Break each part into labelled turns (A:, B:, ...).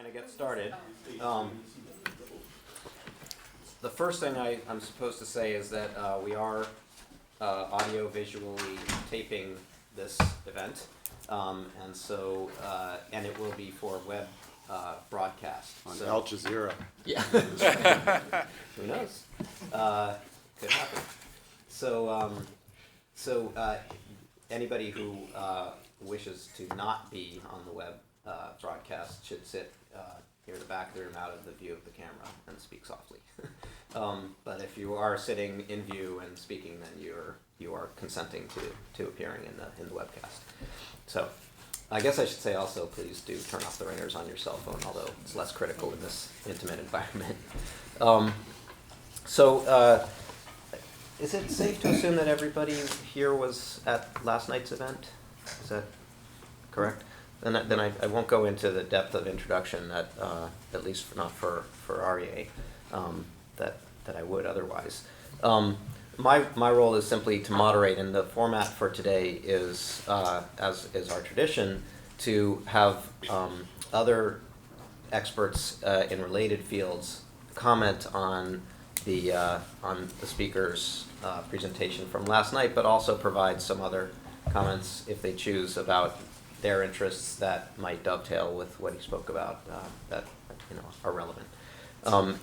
A: going to get started. The first thing I'm supposed to say is that we are audio-visually taping this event, and so and it will be for web broadcast
B: on Al Jazeera.
A: Yeah. Who knows? Could happen. So anybody who wishes to not be on the web broadcast should sit near the back of the room out of the view of the camera and speak softly. But if you are sitting in view and speaking, then you are consenting to appearing in the webcast. So I guess I should say also, please do turn off the ringers on your cell phone, although it's less critical in this intimate environment. Is it safe to assume that everybody here was at last night's event? Is that correct? Then I won't go into the depth of introduction that, at least not for Arie, that I would otherwise. My role is simply to moderate, and the format for today is, as is our tradition, to have other experts in related fields comment on the speaker's presentation from last night, but also provide some other comments, if they choose, about their interests that might dovetail with what he spoke about that are relevant.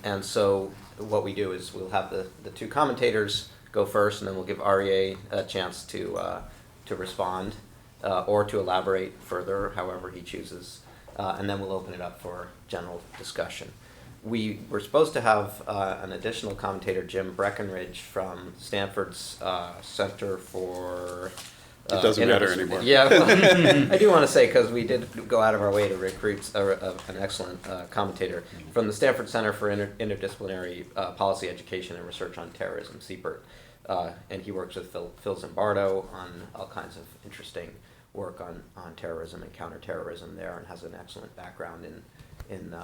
A: And so what we do is we'll have the two commentators go first, and then we'll give Arie a chance to respond or to elaborate further, however he chooses, and then we'll open it up for general discussion. We were supposed to have an additional commentator, Jim Breckenridge, from Stanford's Center for
B: it doesn't matter anymore.
A: Yeah, well, I do want to say, because we did go out of our way to recruit an excellent commentator from the Stanford Center for Interdisciplinary Policy Education and Research on Terrorism, CIPERT, and he works with Phil Zimbardo on all kinds of interesting work on terrorism and counterterrorism there, and has an excellent background in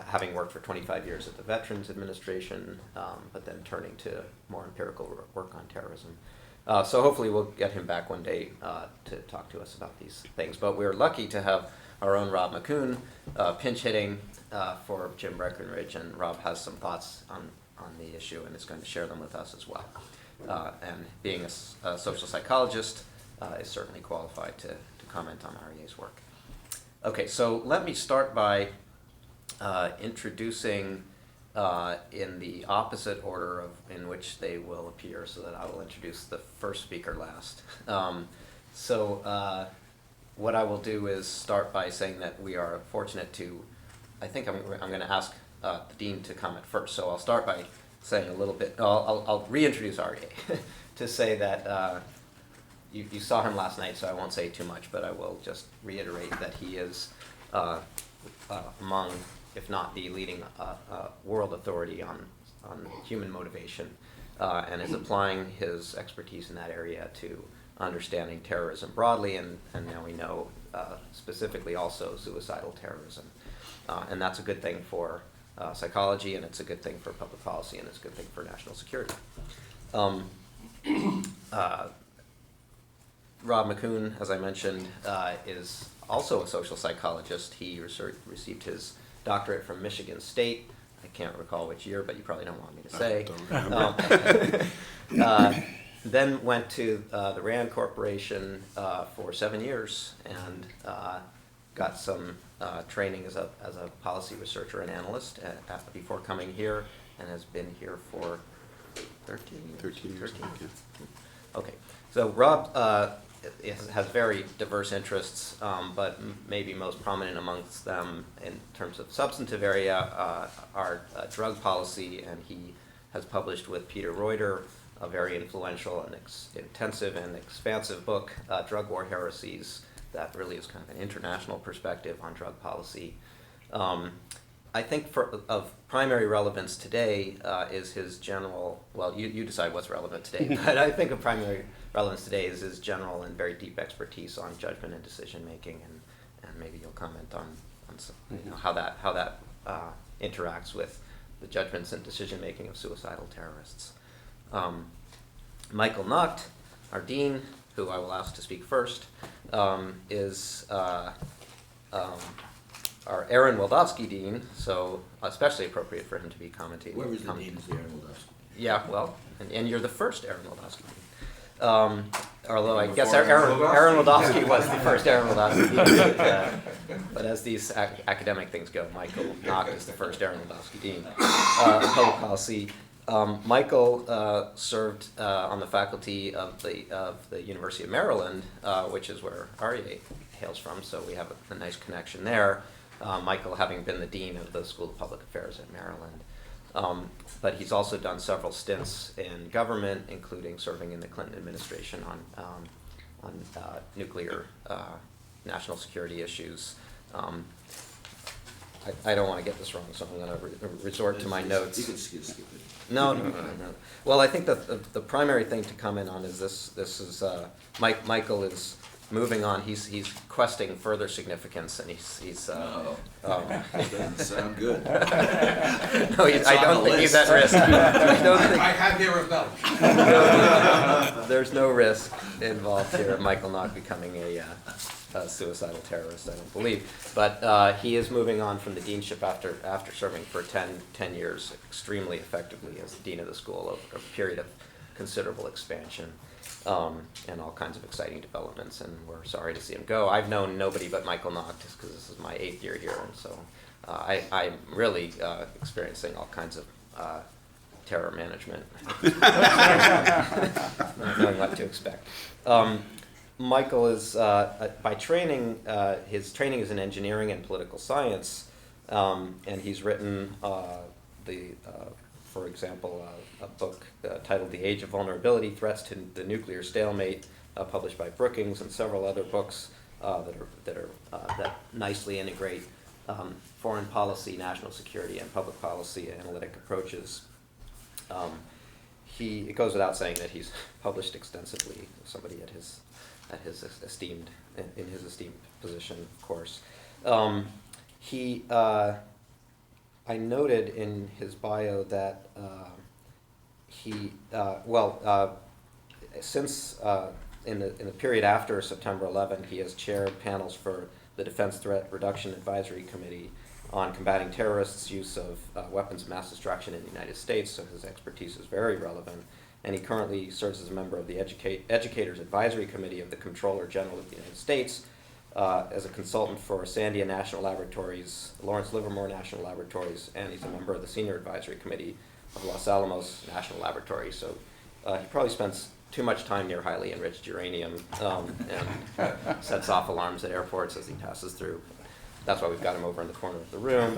A: having worked for 25 years at the Veterans Administration, but then turning to more empirical work on terrorism. So hopefully we'll get him back one day to talk to us about these things. But we're lucky to have our own Rob McCune pinch hitting for Jim Breckenridge, and Rob has some thoughts on the issue and is going to share them with us as well. And being a social psychologist is certainly qualified to comment on Arie's work. Okay, so let me start by introducing in the opposite order in which they will appear, so that I will introduce the first speaker last. What I will do is start by saying that we are fortunate to, I think I'm going to ask the Dean to comment first, so I'll start by saying a little bit, I'll reintroduce Arie to say that you saw him last night, so I won't say too much, but I will just reiterate that he is among, if not the leading world authority on human motivation, and is applying his expertise in that area to understanding terrorism broadly, and now we know specifically also suicidal terrorism. And that's a good thing for psychology, and it's a good thing for public policy, and it's a good thing for national security. Rob McCune, as I mentioned, is also a social psychologist. He received his doctorate from Michigan State. I can't recall which year, but you probably don't want me to say. Then went to the RAND Corporation for 7 years and got some training as a policy researcher and analyst before coming here, and has been here for 13 years. Okay, so Rob has very diverse interests, but maybe most prominent amongst them in terms of substantive area are drug policy, and he has published with Peter Reuter a very influential and intensive and expansive book, Drug War Heresies, that really is kind of an international perspective on drug policy. I think of primary relevance today is his general, well, you decide what's relevant today, but I think of primary relevance today is his general and very deep expertise on judgment and decision making, and maybe you'll comment on how that interacts with the judgments and decision making of suicidal terrorists. Michael Nacht, our dean, who I will ask to speak first, is our Aaron Wildavsky dean, so especially appropriate for him to be commenting.
C: Where was the dean of the Aaron Wildavsky?
A: Yeah, well, and you're the first Aaron Wildavsky dean. Although I guess
C: Before
A: Aaron Wildavsky was the first Aaron Wildavsky dean. But as these academic things go, Michael Nacht is the first Aaron Wildavsky dean of public policy. Michael served on the faculty of the University of Maryland, which is where Arie hails from, so we have a nice connection there. Michael having been the dean of the School of Public Affairs at Maryland. But he's also done several stints in government, including serving in the Clinton administration on nuclear national security issues. I don't want to get this wrong, so I'm going to resort to my notes.
C: You could skip it.
A: No. Well, I think that the primary thing to comment on is this is Michael is moving on. He's questing further significance, and he's
C: Doesn't sound good.
A: no, I don't think he's at risk.
D: I have here a belt.
A: There's no risk involved here of Michael not becoming a suicidal terrorist, I don't believe. But he is moving on from the deanship after serving for 10 years extremely effectively as the dean of the school, a period of considerable expansion and all kinds of exciting developments, and we're sorry to see him go. I've known nobody but Michael Nacht because this is my 8th year here, and so I'm really experiencing all kinds of terror management, not knowing what to expect. Michael is, by training, his training is in engineering and political science, and he's written, for example, a book titled The Age of Vulnerability, Threats to the Nuclear Stalemate, published by Brookings, and several other books that nicely integrate foreign policy, national security, and public policy analytic approaches. It goes without saying that he's published extensively, somebody in his esteemed position, of course. I noted in his bio that since in the period after September 11, he has chaired panels for the Defense Threat Reduction Advisory Committee on combating terrorists' use of weapons of mass destruction in the United States, so his expertise is very relevant. And he currently serves as a member of the Educators Advisory Committee of the Comptroller General of the United States, as a consultant for Sandia National Laboratories, Lawrence Livermore National Laboratories, and he's a member of the Senior Advisory Committee of Los Alamos National Laboratory. So he probably spends too much time near highly enriched uranium and sets off alarms at airports as he passes through. That's why we've got him over in the corner of the room.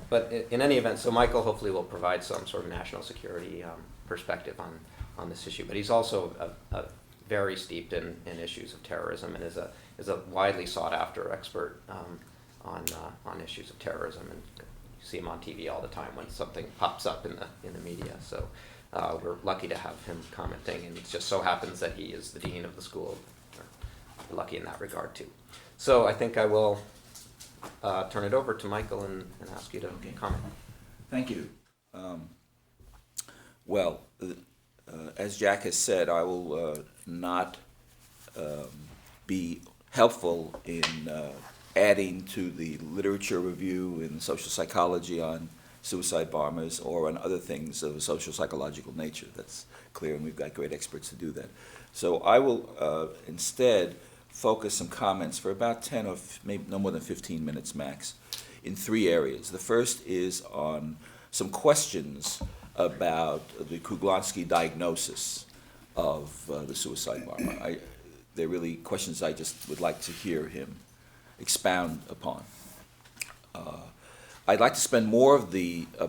A: But in any event, so Michael hopefully will provide some sort of national security perspective on this issue. But he's also very steeped in issues of terrorism and is a widely sought after expert on issues of terrorism. And you see him on TV all the time when something pops up in the media. So we're lucky to have him commenting, and it just so happens that he is the dean of the school. We're lucky in that regard too. So I think I will turn it over to Michael and ask you to comment.
D: Thank you.
E: As Jack has said, I will not be helpful in adding to the literature review in social psychology on suicide bombers or on other things of a social psychological nature. That's clear, and we've got great experts to do that. So I will instead focus some comments for about 10 or maybe no more than 15 minutes max in 3 areas. The first is on some questions about the Kruglanski diagnosis of the suicide bomber. They're really questions I just would like to hear him expound upon. I'd like to spend more of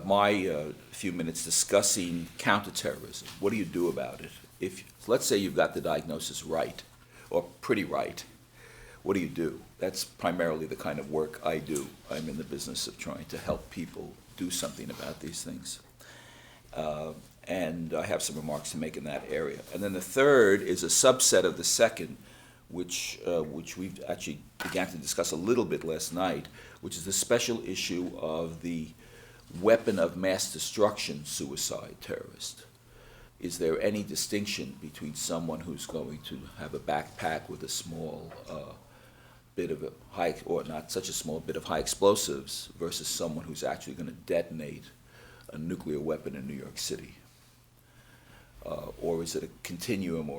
E: my few minutes discussing counterterrorism. What do you do about it? If, let's say you've got the diagnosis right, or pretty right, what do? That's primarily the kind of work I do. I'm in the business of trying to help people do something about these things. And I have some remarks to make in that area. And then the third is a subset of the second, which we've actually began to discuss a little bit last night, which is the special issue of the weapon of mass destruction suicide terrorist. Is there any distinction between someone who's going to have a backpack with a small bit of a high, or not such a small bit of high explosives versus someone who's actually going to detonate a nuclear weapon in New York City? Or is it a continuum?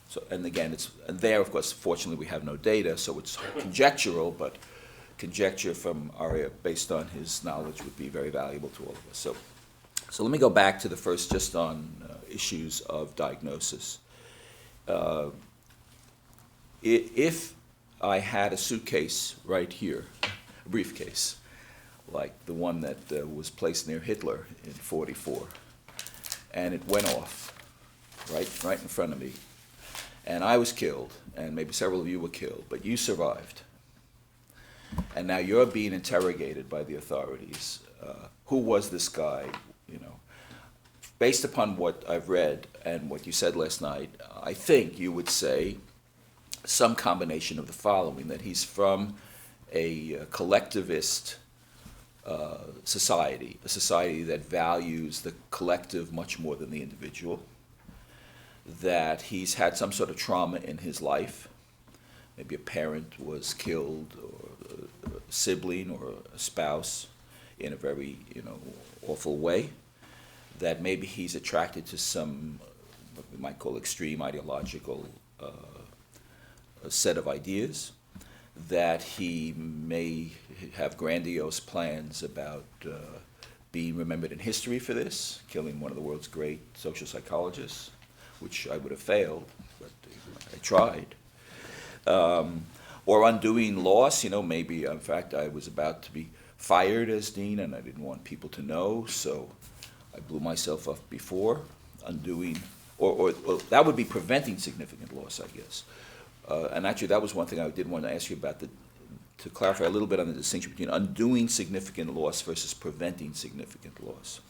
E: So, and again, and there, of course, fortunately, we have no data, so it's conjectural, but conjecture from Arie, based on his knowledge, would be very valuable to all of us. So let me go back to the first, just on issues of diagnosis. If I had a suitcase right here, a briefcase, like the one that was placed near Hitler in '44, and it went off right in front of me, and I was killed, and maybe several of you were killed, but you survived. And now you're being interrogated by the authorities. Who was this guy? You know, based upon what I've read and what you said last night, I think you would say some combination of the following: that he's from a collectivist society, a society that values the collective much more than the individual, that he's had some sort of trauma in his life. Maybe a parent was killed, or a sibling, or a spouse in a very, awful way, that maybe he's attracted to some, what we might call extreme ideological set of ideas, that he may have grandiose plans about being remembered in history for this, killing one of the world's great social psychologists, which I would have failed, but I tried. Or undoing loss, maybe, in fact, I was about to be fired as dean and I didn't want people to know, so I blew myself up before. Undoing, or that would be preventing significant loss, I guess. And actually, that was one thing I did want to ask you about, to clarify a little bit on the distinction between undoing significant loss versus preventing significant loss.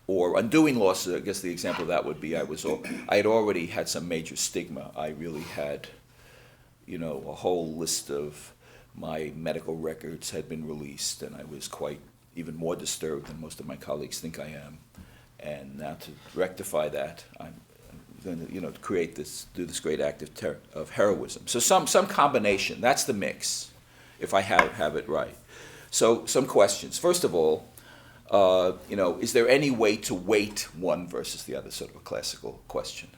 E: Or undoing loss, I guess the example of that would be I had already had some major stigma. I really had, a whole list of my medical records had been released, and I was quite even more disturbed than most of my colleagues think I am. And now to rectify that, I'm going to do this great act of heroism. So some combination. That's the mix, if I have it right. So some questions. First of all, is there any way to weight one versus the other? Sort of a classical question.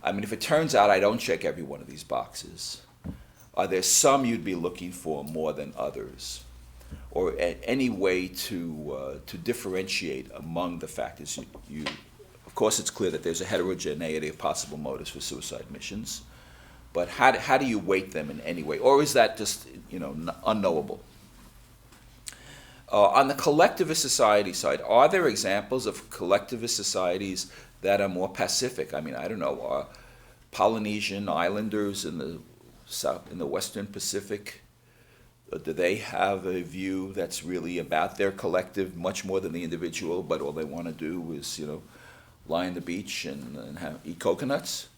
E: I mean, if it turns out I don't check every one of these boxes, are there some you'd be looking for more than others? Or any way to differentiate among the factors? Of course, it's clear that there's a heterogeneity of possible motives for suicide missions, but how do you weight them in any way? Or is that just, unknowable? On the collectivist society side, are there examples of collectivist societies that are more pacific? I mean, I don't know, are Polynesian islanders in the Western Pacific, do they have a view that's really about their collective much more than the individual, but all they want to do is, lie on the beach and eat coconuts?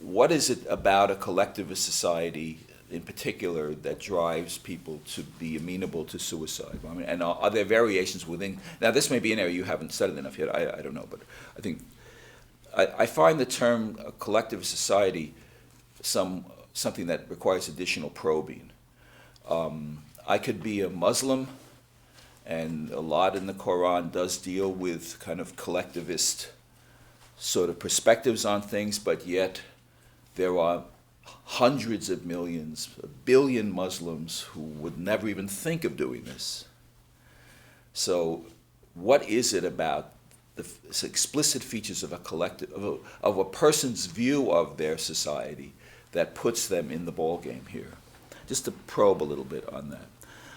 E: What is it about a collectivist society in particular that drives people to be amenable to suicide? I mean, and are there variations within? Now, this may be an area you haven't studied enough yet. I don't know, but I think I find the term collectivist society something that requires additional probing. I could be a Muslim, and a lot in the Quran does deal with kind of collectivist sort of perspectives on things, but yet there are hundreds of millions, 1 billion Muslims who would never even think of doing this. So what is it about the explicit features of a collective, of a person's view of their society that puts them in the ballgame here? Just to probe a little bit on that.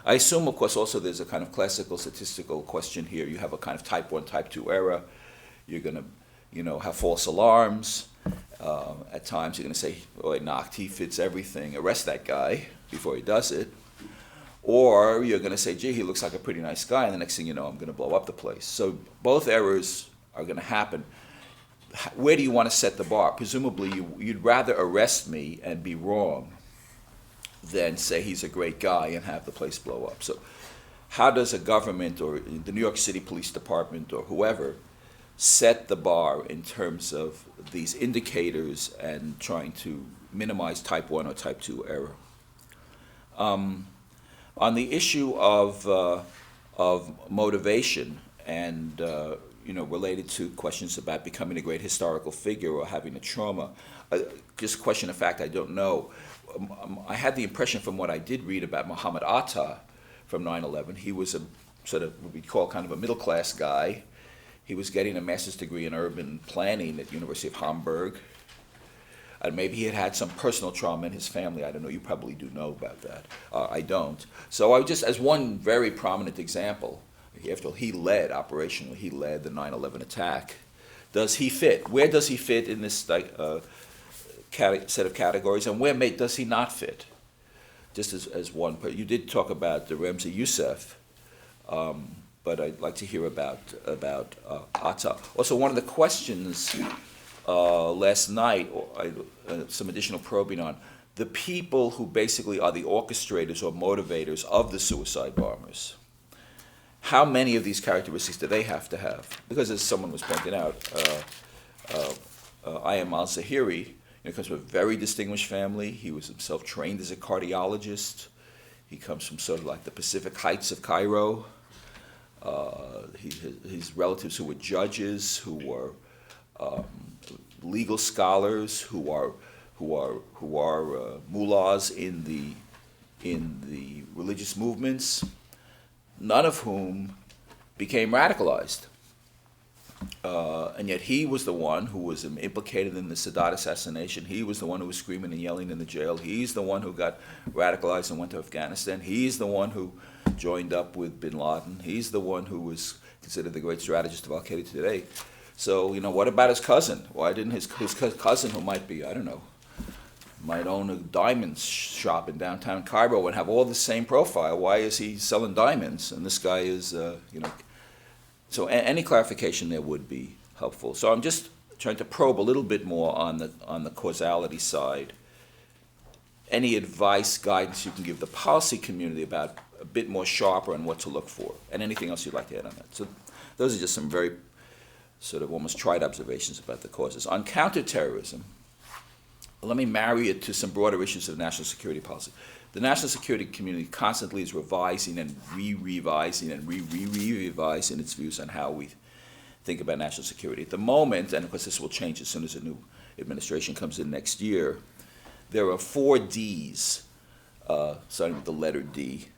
E: I assume, of course, also there's a kind of classical statistical question here. You have a kind of type 1, type 2 error. You're going to, have false alarms. At times you're going to say, oh, Nacht, he fits everything. Arrest that guy before he does it. Or you're going to say, gee, he looks like a pretty nice guy, and the next thing you know, I'm going to blow up the place. So both errors are going to happen. Where do you want to set the bar? Presumably you'd rather arrest me and be wrong than say he's a great guy and have the place blow up. So how does a government or the New York City Police Department or whoever set the bar in terms of these indicators and trying to minimize type 1 or type 2 error. On the issue of motivation and related to questions about becoming a great historical figure or having a trauma, just question of fact I don't know. I had the impression from what I did read about Muhammad Atta from 9/11, he was a sort of what we'd call kind of a middle-class guy. He was getting a master's degree in urban planning at University of Hamburg. And maybe he had some personal trauma in his family. I don't know. You probably do know about that. I don't. So I just, as one very prominent example, after all, he led the 9/11 attack. Does he fit? Where does he fit in this set of categories, and where does he not fit? Just as one. You did talk about the Ramzi Youssef, but I'd like to hear about Atta. Also, one of the questions last night, some additional probing on the people who basically are the orchestrators or motivators of the suicide bombers. How many of these characteristics do they have to have? Because as someone was pointing out, Ayam al-Zawahiri comes from a very distinguished family. He was himself trained as a cardiologist. He comes from sort of like the Pacific Heights of Cairo. His relatives who were judges, who were legal scholars, who are mullahs in the religious movements, none of whom became radicalized. And yet he was the one who was implicated in the Sadat assassination. He was the one who was screaming and yelling in the jail. He's the one who got radicalized and went to Afghanistan. He's the one who joined up with bin Laden. He's the one who was considered the great strategist of Al-Qaeda today. So, what about his cousin? Why didn't his cousin, who might be, I don't know, might own a diamond shop in downtown Cairo and have all the same profile, why is he selling diamonds? And this guy is, So any clarification there would be helpful. So I'm just trying to probe a little bit more on the causality side. Any advice, guidance you can give the policy community about a bit more sharper on what to look for, and anything else you'd like to add on that. So those are just some very sort of almost tried observations about the causes. On counterterrorism, let me marry it to some broader issues of national security policy. The national security community constantly is revising and re-revising and re-revising its views on how we think about national security. At the moment, and of course this will change as soon as a new administration comes in next year, there are 4 Ds, starting with the letter D,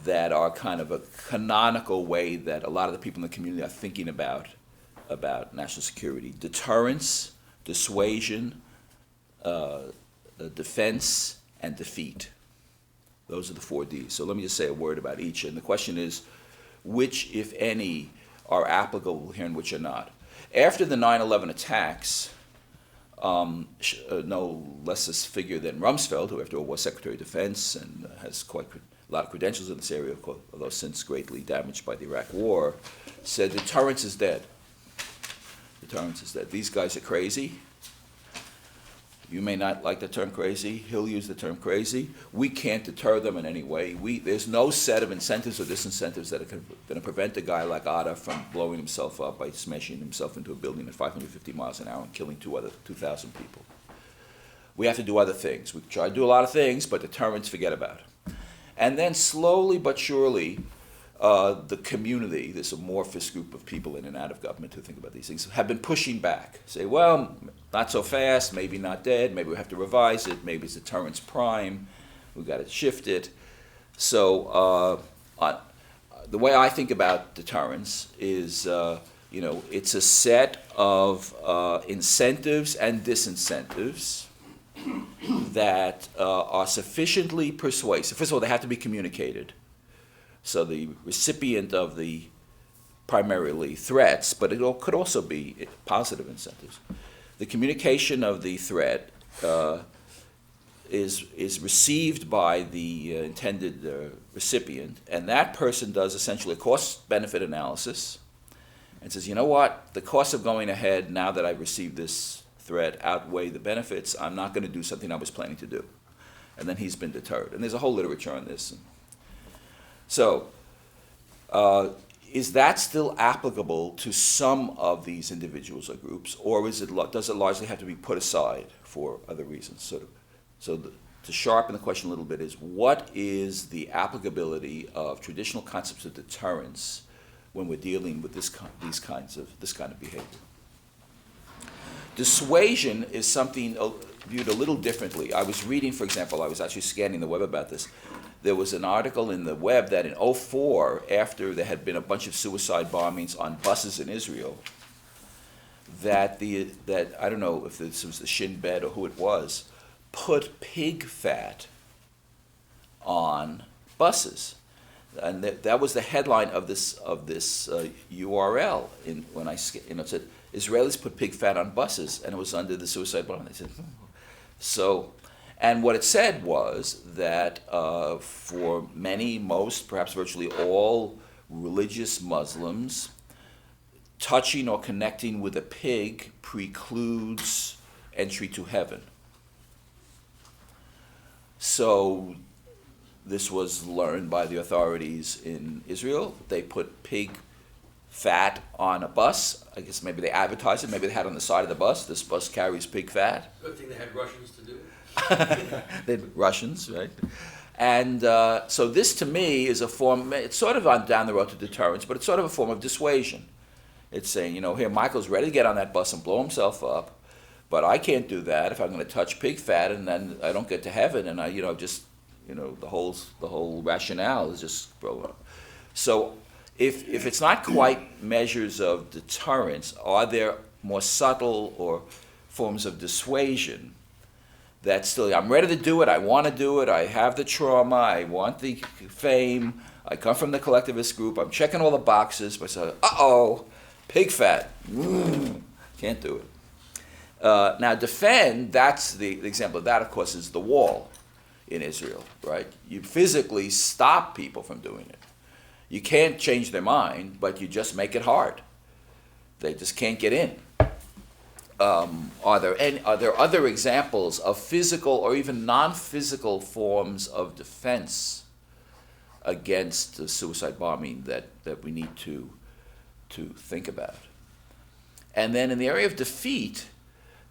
E: that are kind of a canonical way that a lot of the people in the community are thinking about national security: deterrence, dissuasion, defense, and defeat. Those are the 4 Ds. So let me just say a word about each. And the question is, which, if any, are applicable here and which are not? After the 9/11 attacks, no less a figure than Rumsfeld, who after all was Secretary of Defense and has quite a lot of credentials in this area, although since greatly damaged by the Iraq War, said deterrence is dead. Deterrence is dead. These guys are crazy. You may not like the term crazy. He'll use the term crazy. We can't deter them in any way. There's no set of incentives or disincentives that are going to prevent a guy like Atta from blowing himself up by smashing himself into a building at 550 miles an hour and killing 2,000 people. We have to do other things. We try to do a lot of things, but deterrence, forget about it. And then slowly but surely, the community, this amorphous group of people in and out of government who think about these things, have been pushing back. Say, well, not so fast, maybe not dead, maybe we have to revise it, maybe it's deterrence prime, we've got to shift it. So the way I think about deterrence is, it's a set of incentives and disincentives that are sufficiently persuasive. First of all, they have to be communicated. So the recipient of the primarily threats, but it could also be positive incentives. The communication of the threat is received by the intended recipient, and that person does essentially a cost-benefit analysis and says, you know what, the cost of going ahead now that I've received this threat outweigh the benefits. I'm not going to do something I was planning to do. And then he's been deterred. And there's a whole literature on this. So, is that still applicable to some of these individuals or groups, or does it largely have to be put aside for other reasons? Sort of So to sharpen the question a little bit is, what is the applicability of traditional concepts of deterrence when we're dealing with this kind of behavior? Dissuasion is something viewed a little differently. I was reading, for example, I was actually scanning the web about this. There was an article in the web that in 2004, after there had been a bunch of suicide bombings on buses in Israel, that I don't know if this was the Shin Bet or who it was, put pig fat on buses, and that was the headline of this URL. When it said Israelis put pig fat on buses, and it was under the suicide bombing. They said, so, and what it said was that for many, most, perhaps virtually all religious Muslims, touching or connecting with a pig precludes entry to heaven. So this was learned by the authorities in Israel. They put pig fat on a bus. I guess maybe they advertised it. Maybe they had on the side of the bus, this bus carries pig fat.
D: Good thing they had Russians to do it.
E: They had Russians, right? And so this to me is a form, it's sort of on down the road to deterrence, but it's sort of a form of dissuasion. It's saying, here, Michael's ready to get on that bus and blow himself up, but I can't do that if I'm going to touch pig fat, and then I don't get to heaven, and the whole rationale is just broken up. So if it's not quite measures of deterrence, are there more subtle or forms of dissuasion that still, I'm ready to do it, I want to do it, I have the trauma, I want the fame, I come from the collectivist group, I'm checking all the boxes, but I say, pig fat, can't do it. Now defend, that's the example of that, of course, is the wall in Israel, right? You physically stop people from doing it. You can't change their mind, but you just make it hard. They just can't get in. Are there other examples of physical or even non-physical forms of defense against the suicide bombing that we need to think about? And then in the area of defeat,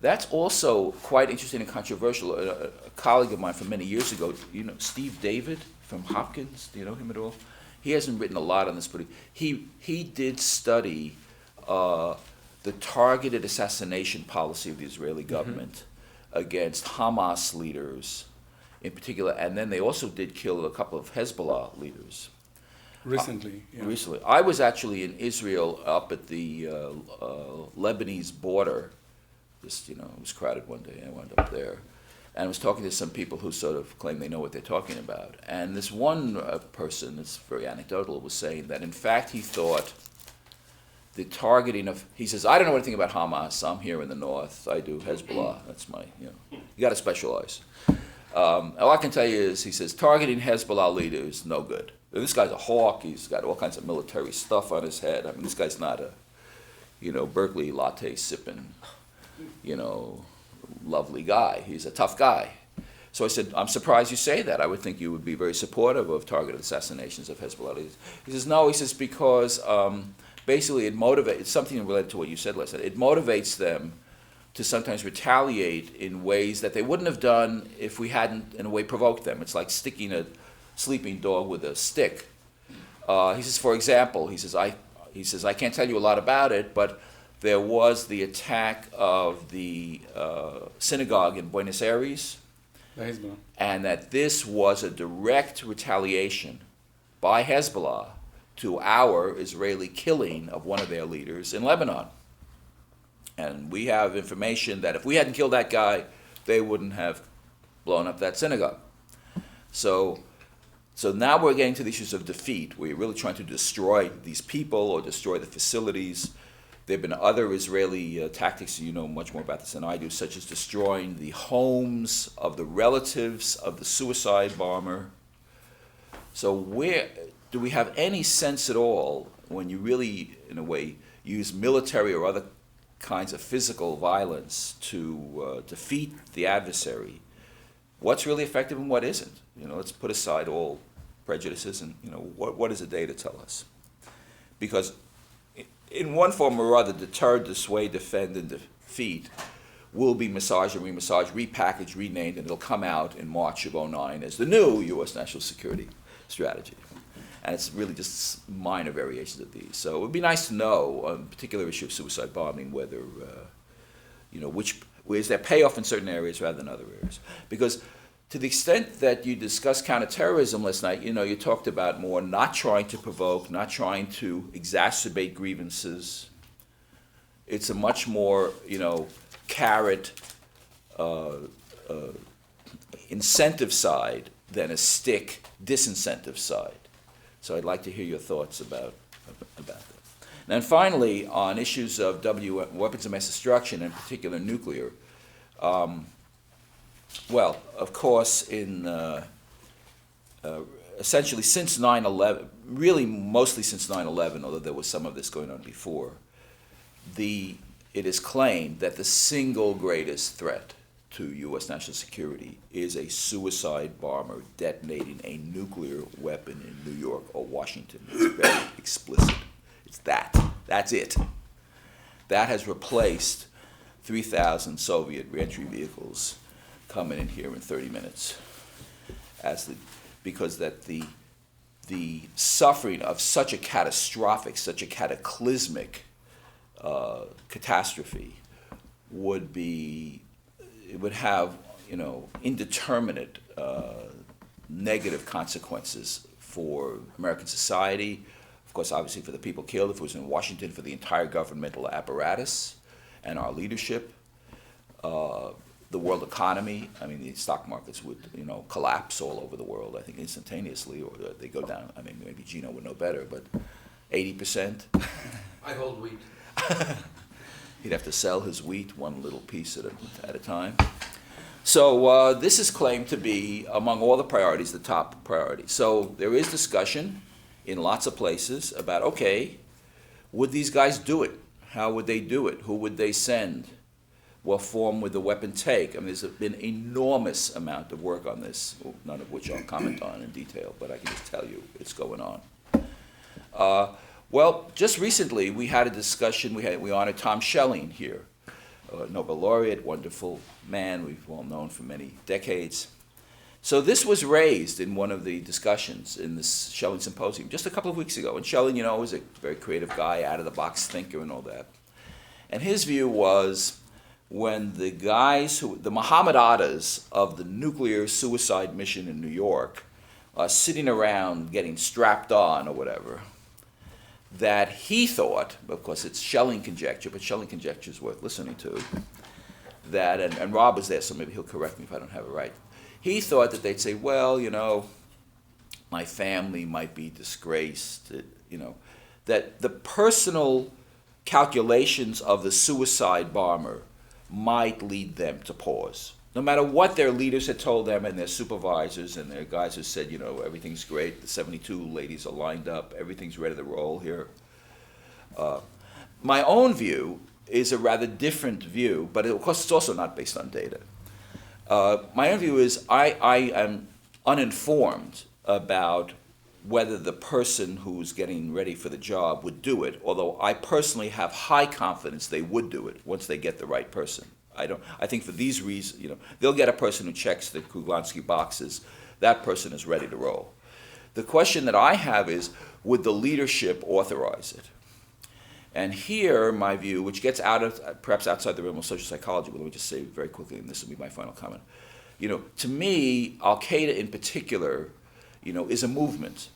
E: that's also quite interesting and controversial. A colleague of mine from many years ago, Steve David from Hopkins, do you know him at all? He hasn't written a lot on this, but he did study the targeted assassination policy of the Israeli government against Hamas leaders in particular, and then they also did kill a couple of Hezbollah leaders.
B: Recently.
E: Recently. I was actually in Israel up at the Lebanese border. It was crowded one day. I wound up there. And I was talking to some people who sort of claim they know what they're talking about. And this one person, it's very anecdotal, was saying that in fact he thought the targeting of, he says, I don't know anything about Hamas. I'm here in the north. I do Hezbollah. That's my, you got to specialize. All I can tell you is, he says, targeting Hezbollah leaders, no good. This guy's a hawk. He's got all kinds of military stuff on his head. I mean, this guy's not a, Berkeley latte sipping, lovely guy. He's a tough guy. So I said, I'm surprised you say that. I would think you would be very supportive of targeted assassinations of Hezbollah leaders. He says, no, because basically it motivates, it's something related to what you said last night. It motivates them to sometimes retaliate in ways that they wouldn't have done if we hadn't, in a way, provoked them. It's like sticking a sleeping dog with a stick. He says, for example, he says, I can't tell you a lot about it, but there was the attack of the synagogue in Buenos Aires, and that this was a direct retaliation by Hezbollah to our Israeli killing of one of their leaders in Lebanon. And we have information that if we hadn't killed that guy, they wouldn't have blown up that synagogue. So now we're getting to the issues of defeat, where you're really trying to destroy these people or destroy the facilities. There have been other Israeli tactics, you know much more about this than I do, such as destroying the homes of the relatives of the suicide bomber. So where do we have any sense at all, when you really, in a way, use military or other kinds of physical violence to defeat the adversary, what's really effective and what isn't? Let's put aside all prejudices and, what does the data tell us? Because in one form or other, deter, dissuade, defend, and defeat, will be massaged and remassaged, repackaged, renamed, and it'll come out in March of '09 as the new U.S. national security strategy. And it's really just minor variations of these. So it would be nice to know on a particular issue of suicide bombing whether, is there payoff in certain areas rather than other areas. Because to the extent that you discussed counterterrorism last night, you talked about more not trying to provoke, not trying to exacerbate grievances. It's a much more, carrot incentive side than a stick disincentive side. So I'd like to hear your thoughts about that. And then finally, on issues of weapons of mass destruction, in particular nuclear, well, of course, essentially since 9/11, really mostly since 9/11, although there was some of this going on before, it is claimed that the single greatest threat to U.S. national security is a suicide bomber detonating a nuclear weapon in New York or Washington. It's very explicit. It's that. That's it. That has replaced 3,000 Soviet reentry vehicles coming in here in 30 minutes. Because the suffering of such a catastrophic, such a cataclysmic catastrophe would have, indeterminate negative consequences for American society. Of course, obviously for the people killed, if it was in Washington, for the entire governmental apparatus and our leadership, the world economy. I mean, the stock markets would, collapse all over the world, I think, instantaneously, or they go down. I mean, maybe Gino would know better, but 80%.
D: I hold wheat.
E: He'd have to sell his wheat one little piece at a time. So this is claimed to be, among all the priorities, the top priority. So there is discussion in lots of places about, okay, would these guys do it? How would they do it? Who would they send? What form would the weapon take? I mean, there's been enormous amount of work on this, none of which I'll comment on in detail, but I can just tell you it's going on. Well, just recently we had a discussion. We honored Tom Schelling here, Nobel laureate, wonderful man we've all known for many decades. So this was raised in one of the discussions in this Schelling Symposium just a couple of weeks ago. And Schelling, was a very creative guy, out-of-the-box thinker and all that. And his view was when the Muhammad Attas of the nuclear suicide mission in New York are sitting around getting strapped on or whatever, that he thought, of course it's Schelling conjecture, but Schelling conjecture is worth listening to, that, and Rob was there, so maybe he'll correct me if I don't have it right. He thought that they'd say, well, my family might be disgraced, that the personal calculations of the suicide bomber might lead them to pause. No matter what their leaders had told them and their supervisors and their guys who said, everything's great, the 72 ladies are lined up, everything's ready to roll here. My own view is a rather different view, but of course it's also not based on data. My own view is I am uninformed about whether the person who's getting ready for the job would do it, although I personally have high confidence they would do it once they get the right person. I think for these reasons, they'll get a person who checks the Kruglanski boxes. That person is ready to roll. The question that I have is, would the leadership authorize it? And here, my view, which gets perhaps outside the realm of social psychology, but let me just say very quickly, and this will be my final comment. To me, Al-Qaeda in particular, is a movement.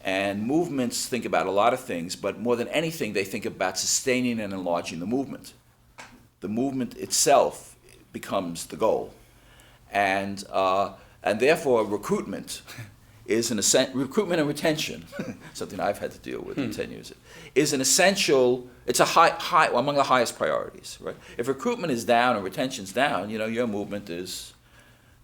E: And movements think about a lot of things, but more than anything, they think about sustaining and enlarging the movement. The movement itself becomes the goal. And therefore, recruitment is recruitment and retention, something I've had to deal with in 10 years, is an essential, it's a high among the highest priorities, right? If recruitment is down and retention's down, your movement is,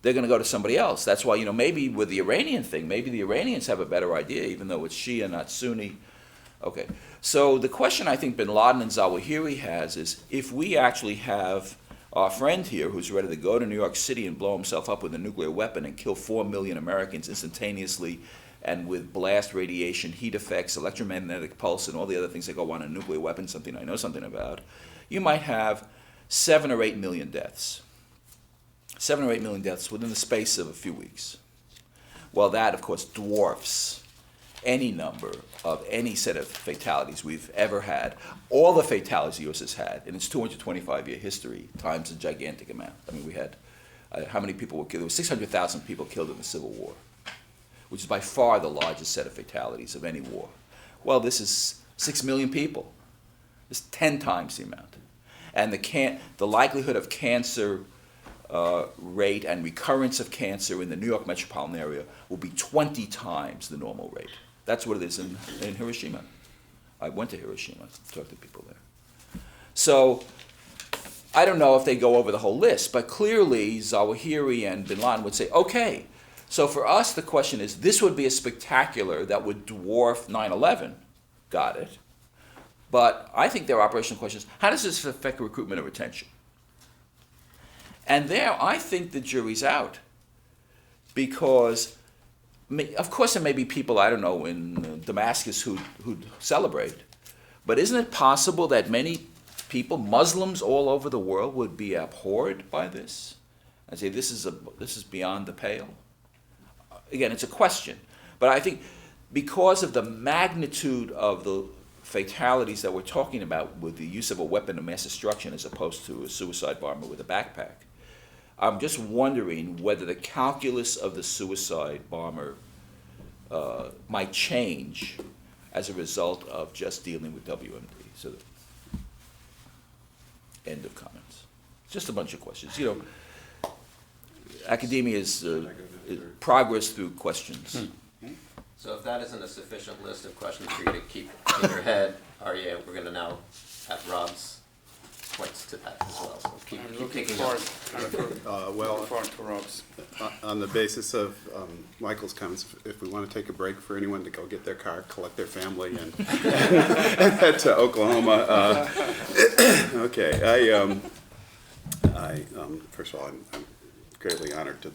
E: they're going to go to somebody else. That's why, maybe with the Iranian thing, maybe the Iranians have a better idea, even though it's Shia, not Sunni. Okay, so the question I think bin Laden and Zawahiri has is, if we actually have our friend here who's ready to go to New York City and blow himself up with a nuclear weapon and kill 4 million Americans instantaneously, and with blast radiation, heat effects, electromagnetic pulse, and all the other things that go on in a nuclear weapon, something I know something about, you might have 7 or 8 million deaths. 7 or 8 million deaths within the space of a few weeks. Well, that, of course, dwarfs any number of any set of fatalities we've ever had. All the fatalities the U.S. has had in its 225-year history times a gigantic amount. I mean, we had, how many people were killed? There were 600,000 people killed in the Civil War, which is by far the largest set of fatalities of any war. Well, this is 6 million people. It's 10 times the amount. And the likelihood of cancer rate and recurrence of cancer in the New York metropolitan area will be 20 times the normal rate. That's what it is in Hiroshima. I went to Hiroshima to talk to people there. So I don't know if they go over the whole list, but clearly Zawahiri and bin Laden would say, okay, so for us the question is, this would be a spectacular that would dwarf 9/11. Got it. But I think there are operational questions. How does this affect recruitment and retention? And there, I think the jury's out. Because, of course, there may be people, I don't know, in Damascus who celebrate. But isn't it possible that many people, Muslims all over the world, would be abhorred by this? And say, this is beyond the pale? Again, it's a question. But I think because of the magnitude of the fatalities that we're talking about with the use of a weapon of mass destruction as opposed to a suicide bomber with a backpack, I'm just wondering whether the calculus of the suicide bomber might change as a result of just dealing with WMD. So, end of comments. Just a bunch of questions. You know, academia is progress through questions.
A: So if that isn't a sufficient list of questions for you to keep in your head, Arie, we're going to now have Rob's points to that as well. So keep picking up.
B: On the basis of Michael's comments, if we want to take a break for anyone to go get their car, collect their family, and head to Oklahoma. Okay, I first of all, I'm greatly honored to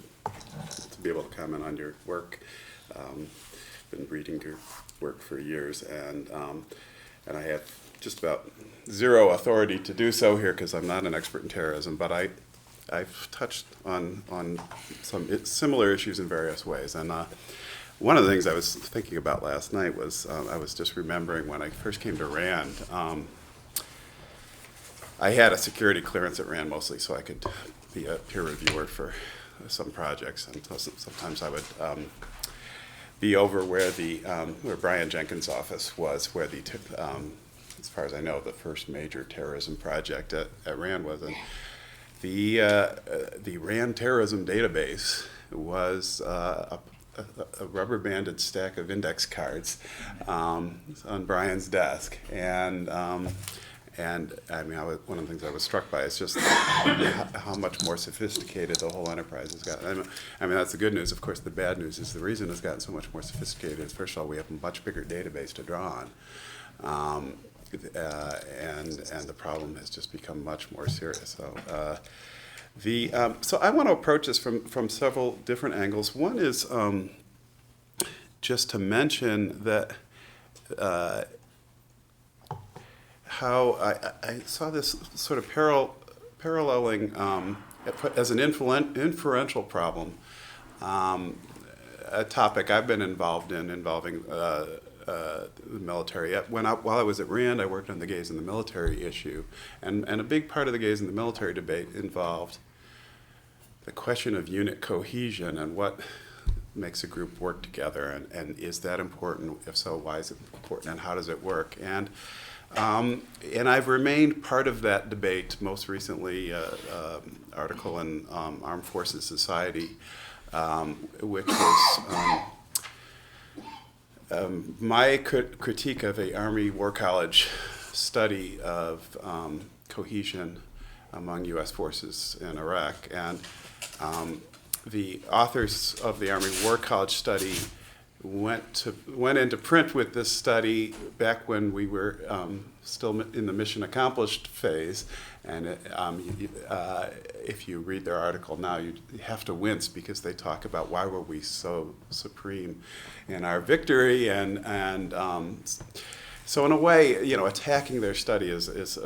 B: be able to comment on your work. Been reading your work for years, and I have just about zero authority to do so here because I'm not an expert in terrorism, but I've touched on some similar issues in various ways. And one of the things I was thinking about last night was I was just remembering when I first came to RAND, I had a security clearance at RAND mostly so I could be a peer reviewer for some projects, and sometimes I would be over where Brian Jenkins' office was, where as far as I know, the first major terrorism project at RAND was. And the RAND terrorism database was a rubber-banded stack of index cards on Brian's desk. And I mean, one of the things I was struck by is just how much more sophisticated the whole enterprise has gotten. I mean, that's the good news. Of course, the bad news is the reason it's gotten so much more sophisticated is, first of all, we have a much bigger database to draw on. And the problem has just become much more serious. So, so I want to approach this from several different angles. One is just to mention that how I saw this sort of paralleling as an inferential problem, a topic I've been involved in involving the military. While I was at RAND, I worked on the gays in the military issue, and a big part of the gays in the military debate involved the question of unit cohesion and what makes a group work together, and is that important? If so, why is it important, and how does it work? And I've remained part of that debate. Most recently, article in Armed Forces Society, which was my critique of a Army War College study of cohesion among U.S. forces in Iraq. And the authors of the Army War College study went into print with this study back when we were still in the mission accomplished phase. And if you read their article now, you have to wince because they talk about why were we so supreme in our victory, and so in a way, attacking their study is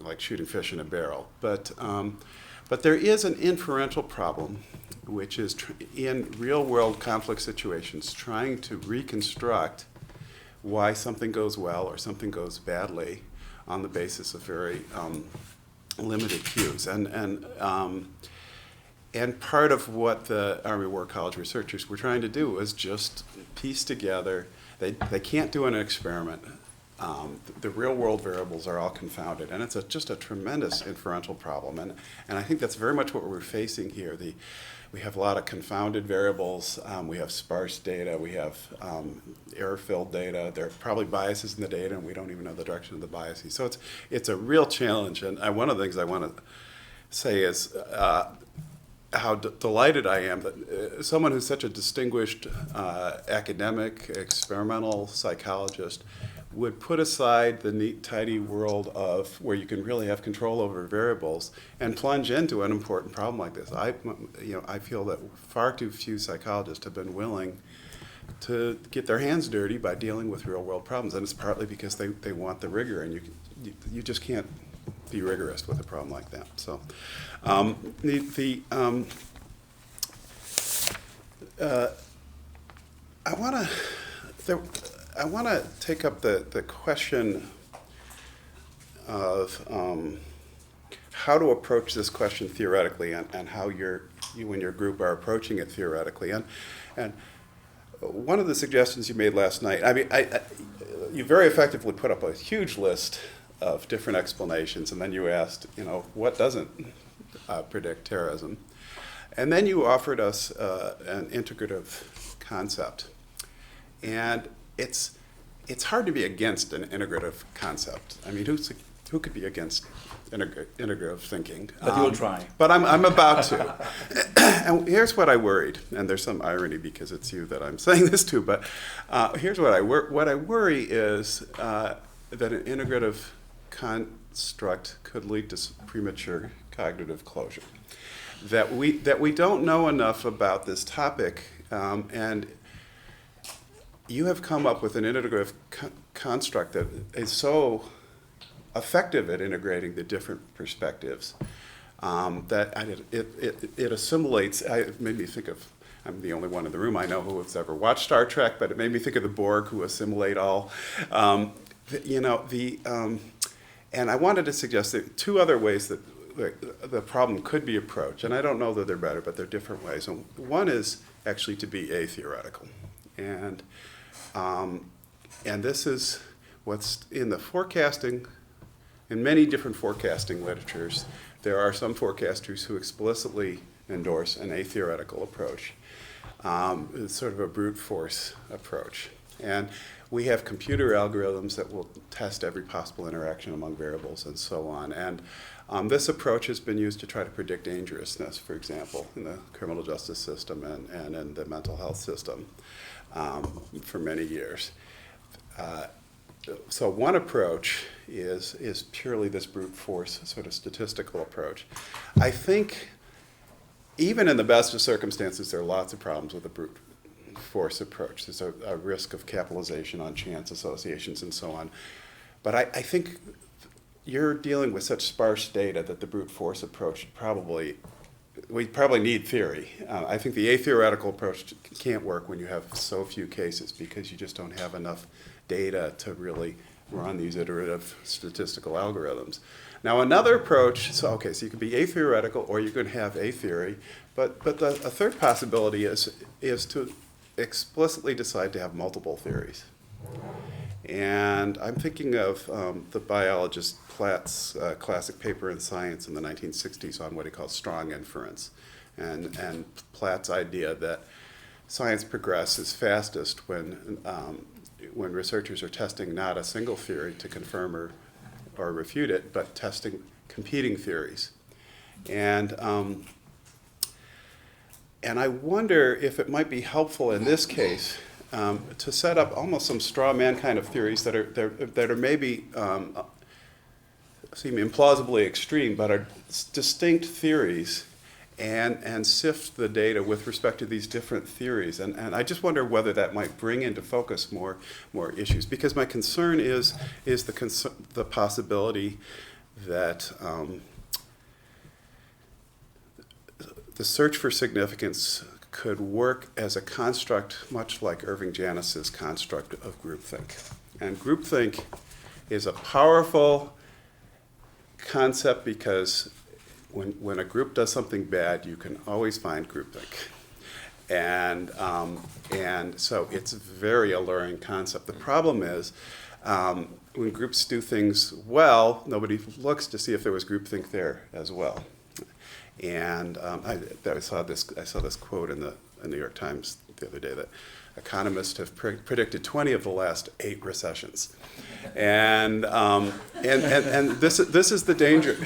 B: like shooting fish in a barrel. But there is an inferential problem, which is in real-world conflict situations, trying to reconstruct why something goes well or something goes badly on the basis of very limited cues. And part of what the Army War College researchers were trying to do was just piece together. They can't do an experiment. The real-world variables are all confounded, and it's just a tremendous inferential problem. And I think that's very much what we're facing here. We have a lot of confounded variables. We have sparse data. We have error-filled data. There are probably biases in the data, and we don't even know the direction of the biases. So it's a real challenge. And one of the things I want to say is how delighted I am that someone who's such a distinguished academic, experimental psychologist would put aside the neat, tidy world of where you can really have control over variables and plunge into an important problem like this. I feel that far too few psychologists have been willing to get their hands dirty by dealing with real-world problems, and it's partly because they want the rigor, and you just can't be rigorous with a problem like that. So, I want to take up the question of how to approach this question theoretically, and how you and your group are approaching it theoretically. And one of the suggestions you made last night, you very effectively put up a huge list of different explanations, and then you asked, what doesn't predict terrorism? And then you offered us an integrative concept. And it's hard to be against an integrative concept. I mean, who could be against integrative thinking?
F: But you'll try.
B: But I'm about to. And here's what I worried, and there's some irony because it's you that I'm saying this to, but here's what I worry is that an integrative construct could lead to premature cognitive closure. That we don't know enough about this topic, and you have come up with an integrative construct that is so effective at integrating the different perspectives that it assimilates. It made me think of, I'm the only one in the room I know who has ever watched Star Trek, but it made me think of the Borg who assimilate all. And I wanted to suggest that two other ways that the problem could be approached, and I don't know that they're better, but they're different ways. And one is actually to be atheoretical, and this is what's in the forecasting. In many different forecasting literatures, there are some forecasters who explicitly endorse an atheoretical approach. It's sort of a brute force approach, and we have computer algorithms that will test every possible interaction among variables and so on. And this approach has been used to try to predict dangerousness, for example, in the criminal justice system and in the mental health system for many years. So one approach is purely this brute force sort of statistical approach. I think even in the best of circumstances, there are lots of problems with the brute force approach. There's a risk of capitalization on chance associations and so on. But I think you're dealing with such sparse data that the brute force approach we probably need theory. I think the atheoretical approach can't work when you have so few cases because you just don't have enough data to really run these iterative statistical algorithms. Now another approach, so you can be atheoretical or you can have a theory, but a third possibility is to explicitly decide to have multiple theories. And I'm thinking of the biologist Platt's classic paper in Science in the 1960s on what he calls strong inference, and Platt's idea that science progresses fastest when researchers are testing not a single theory to confirm or refute it, but testing competing theories. And I wonder if it might be helpful in this case to set up almost some straw man kind of theories that are maybe seem implausibly extreme, but are distinct theories, and sift the data with respect to these different theories. And I just wonder whether that might bring into focus more issues, because my concern is the possibility that the search for significance could work as a construct much like Irving Janis's construct of groupthink. And groupthink is a powerful concept because when a group does something bad, you can always find groupthink. And so it's a very alluring concept. The problem is when groups do things well, nobody looks to see if there was groupthink there as well. And I saw this quote in the New York Times the other day that economists have predicted 20 of the last 8 recessions, and this is the danger.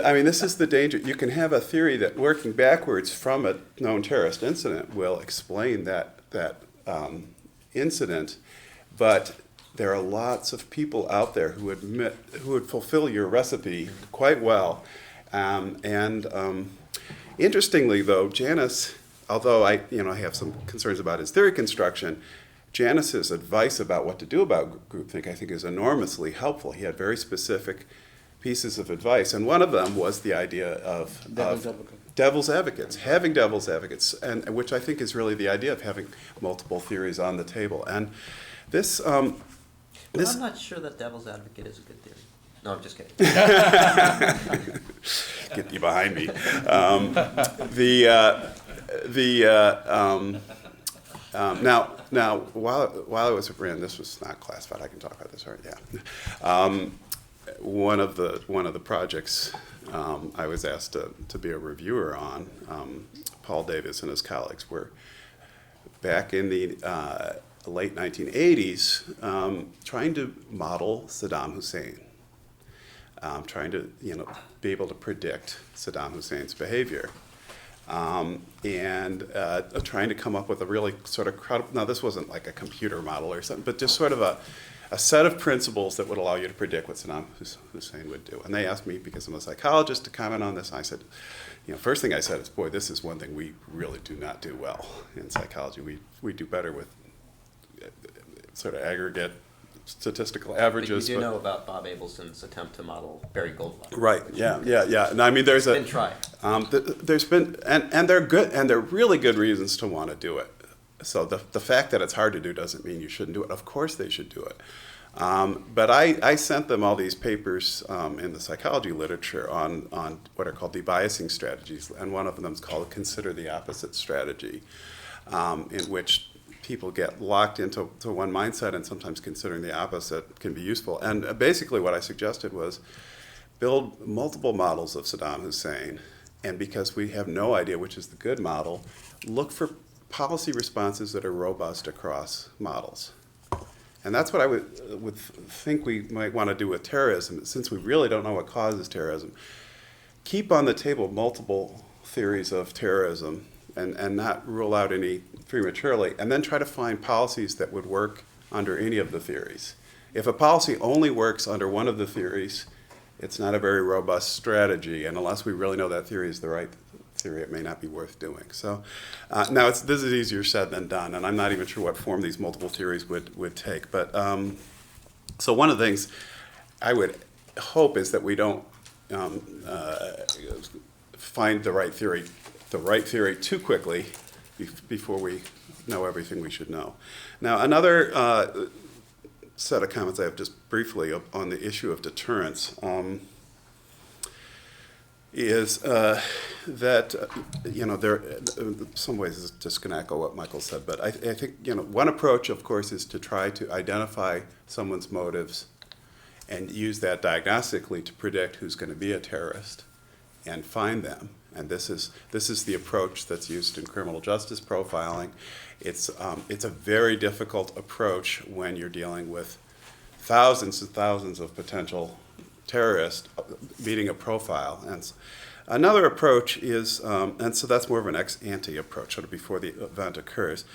B: I mean, this is the danger. You can have a theory that working backwards from a known terrorist incident will explain that incident, but there are lots of people out there who would fulfill your recipe quite well. Interestingly, though, Janis, although I have some concerns about his theory construction, Janis's advice about what to do about groupthink, I think, is enormously helpful. He had very specific pieces of advice, and one of them was the idea of devil's advocates, having devil's advocates, and which I think is really the idea of having multiple theories on the table. And this,
A: I'm not sure that devil's advocate is a good theory. No, I'm just kidding.
B: Get you behind me. Now, while I was at Brand, this was not classified. I can talk about this, right? Yeah. One of the projects I was asked to be a reviewer on, Paul Davis and his colleagues were back in the late 1980s trying to model Saddam Hussein. Trying to be able to predict Saddam Hussein's behavior, and trying to come up with a really sort of credible. Now, this wasn't like a computer model or something, but just sort of a set of principles that would allow you to predict what Saddam Hussein would do. And they asked me, because I'm a psychologist, to comment on this. And I said, first thing I said is, boy, this is one thing we really do not do well in psychology. We do better with sort of aggregate statistical averages.
A: You do know about Bob Abelson's attempt to model Barry Goldman.
B: Right. Yeah. And I mean, there's
A: it's been tried.
B: There's been, and they're good, and they're really good reasons to want to do it. So the fact that it's hard to do doesn't mean you shouldn't do it. Of course they should do it. But I sent them all these papers in the psychology literature on what are called debiasing strategies, and one of them is called Consider the Opposite strategy, in which people get locked into one mindset, and sometimes considering the opposite can be useful. And basically what I suggested was build multiple models of Saddam Hussein, and because we have no idea which is the good model, look for policy responses that are robust across models. And that's what I would think we might want to do with terrorism, since we really don't know what causes terrorism. Keep on the table multiple theories of terrorism, and not rule out any prematurely, and then try to find policies that would work under any of the theories. If a policy only works under one of the theories, it's not a very robust strategy, and unless we really know that theory is the right theory, it may not be worth doing. So now this is easier said than done, and I'm not even sure what form these multiple theories would take. But so one of the things I would hope is that we don't find the right theory too quickly before we know everything we should know. Now, another set of comments I have just briefly on the issue of deterrence is that, there, in some ways it's just going to echo what Michael said, but I think, one approach, of course, is to try to identify someone's motives and use that diagnostically to predict who's going to be a terrorist and find them. And this is the approach that's used in criminal justice profiling. It's a very difficult approach when you're dealing with thousands and thousands of potential terrorists meeting a profile. And another approach is, and so that's more of an ex-ante approach, sort of before the event occurs.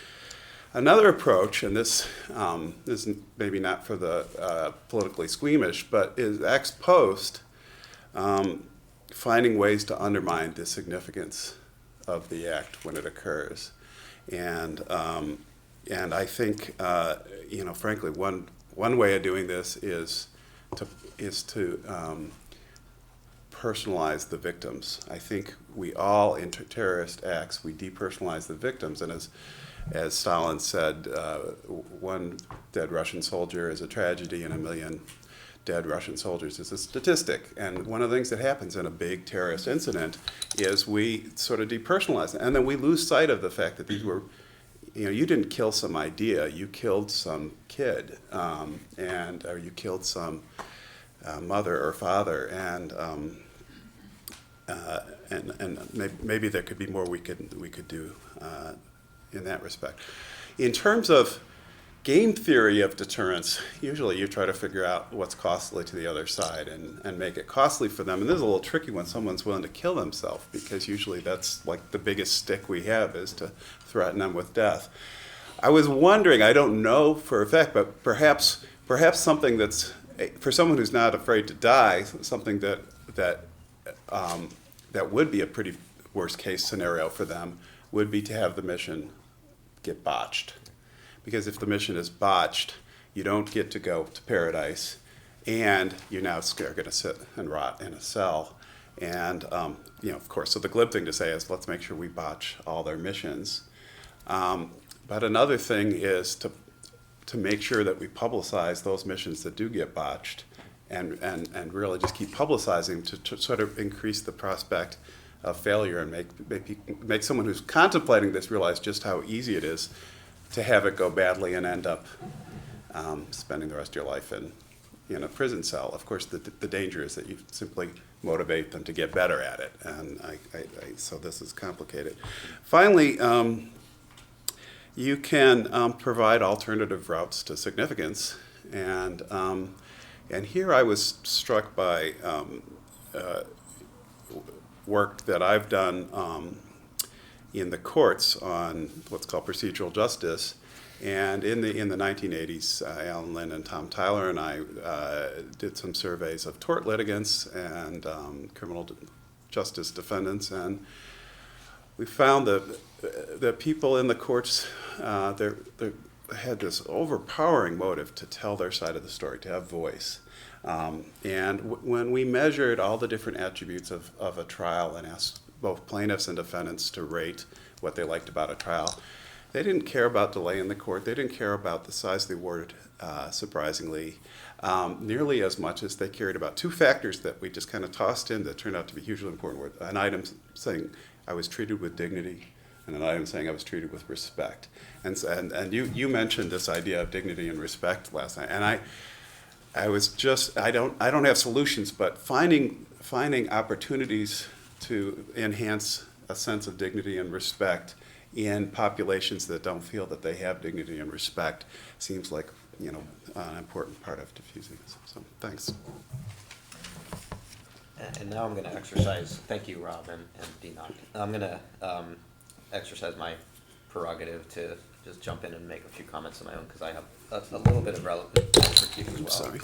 B: Another approach, and this is maybe not for the politically squeamish, but is ex post, finding ways to undermine the significance of the act when it occurs. And I think, frankly, one way of doing this is to personalize the victims. I think we all, in terrorist acts, we depersonalize the victims, and as Stalin said, one dead Russian soldier is a tragedy and 1 million dead Russian soldiers is a statistic. And one of the things that happens in a big terrorist incident is we sort of depersonalize it. And then we lose sight of the fact that these were, you didn't kill some idea, you killed some kid, or you killed some mother or father, and maybe there could be more we could do in that respect. In terms of game theory of deterrence, usually you try to figure out what's costly to the other side and make it costly for them. And this is a little tricky when someone's willing to kill themselves, because usually that's like the biggest stick we have, is to threaten them with death. I was wondering, I don't know for a fact, but perhaps something that's, for someone who's not afraid to die, something that would be a pretty worst case scenario for them would be to have the mission get botched. Because if the mission is botched, you don't get to go to paradise, and you're now going to sit and rot in a cell. And, of course, so the glib thing to say is, let's make sure we botch all their missions. But another thing is to make sure that we publicize those missions that do get botched, and really just keep publicizing to sort of increase the prospect of failure, and make someone who's contemplating this realize just how easy it is to have it go badly and end up spending the rest of your life in a prison cell. Of course, the danger is that you simply motivate them to get better at it, and so this is complicated. Finally, you can provide alternative routes to significance, and here I was struck by work that I've done in the courts on what's called procedural justice. And in the 1980s, Alan Lynn and Tom Tyler and I did some surveys of tort litigants and criminal justice defendants, and we found that people in the courts they had this overpowering motive to tell their side of the story, to have voice. And when we measured all the different attributes of a trial and asked both plaintiffs and defendants to rate what they liked about a trial, they didn't care about delay in the court. They didn't care about the size of the award, surprisingly, nearly as much as they cared about two factors that we just kind of tossed in that turned out to be hugely important. An item saying I was treated with dignity, and an item saying I was treated with respect. And you mentioned this idea of dignity and respect last night, and I was just, I don't have solutions, but finding opportunities to enhance a sense of dignity and respect in populations that don't feel that they have dignity and respect seems like an important part of diffusing this. So thanks.
A: And now I'm going to exercise, thank you, Rob and Nacht. I'm going to exercise my prerogative to just jump in and make a few comments of my own, because I have a little bit of relevant expertise as well.
B: Sorry.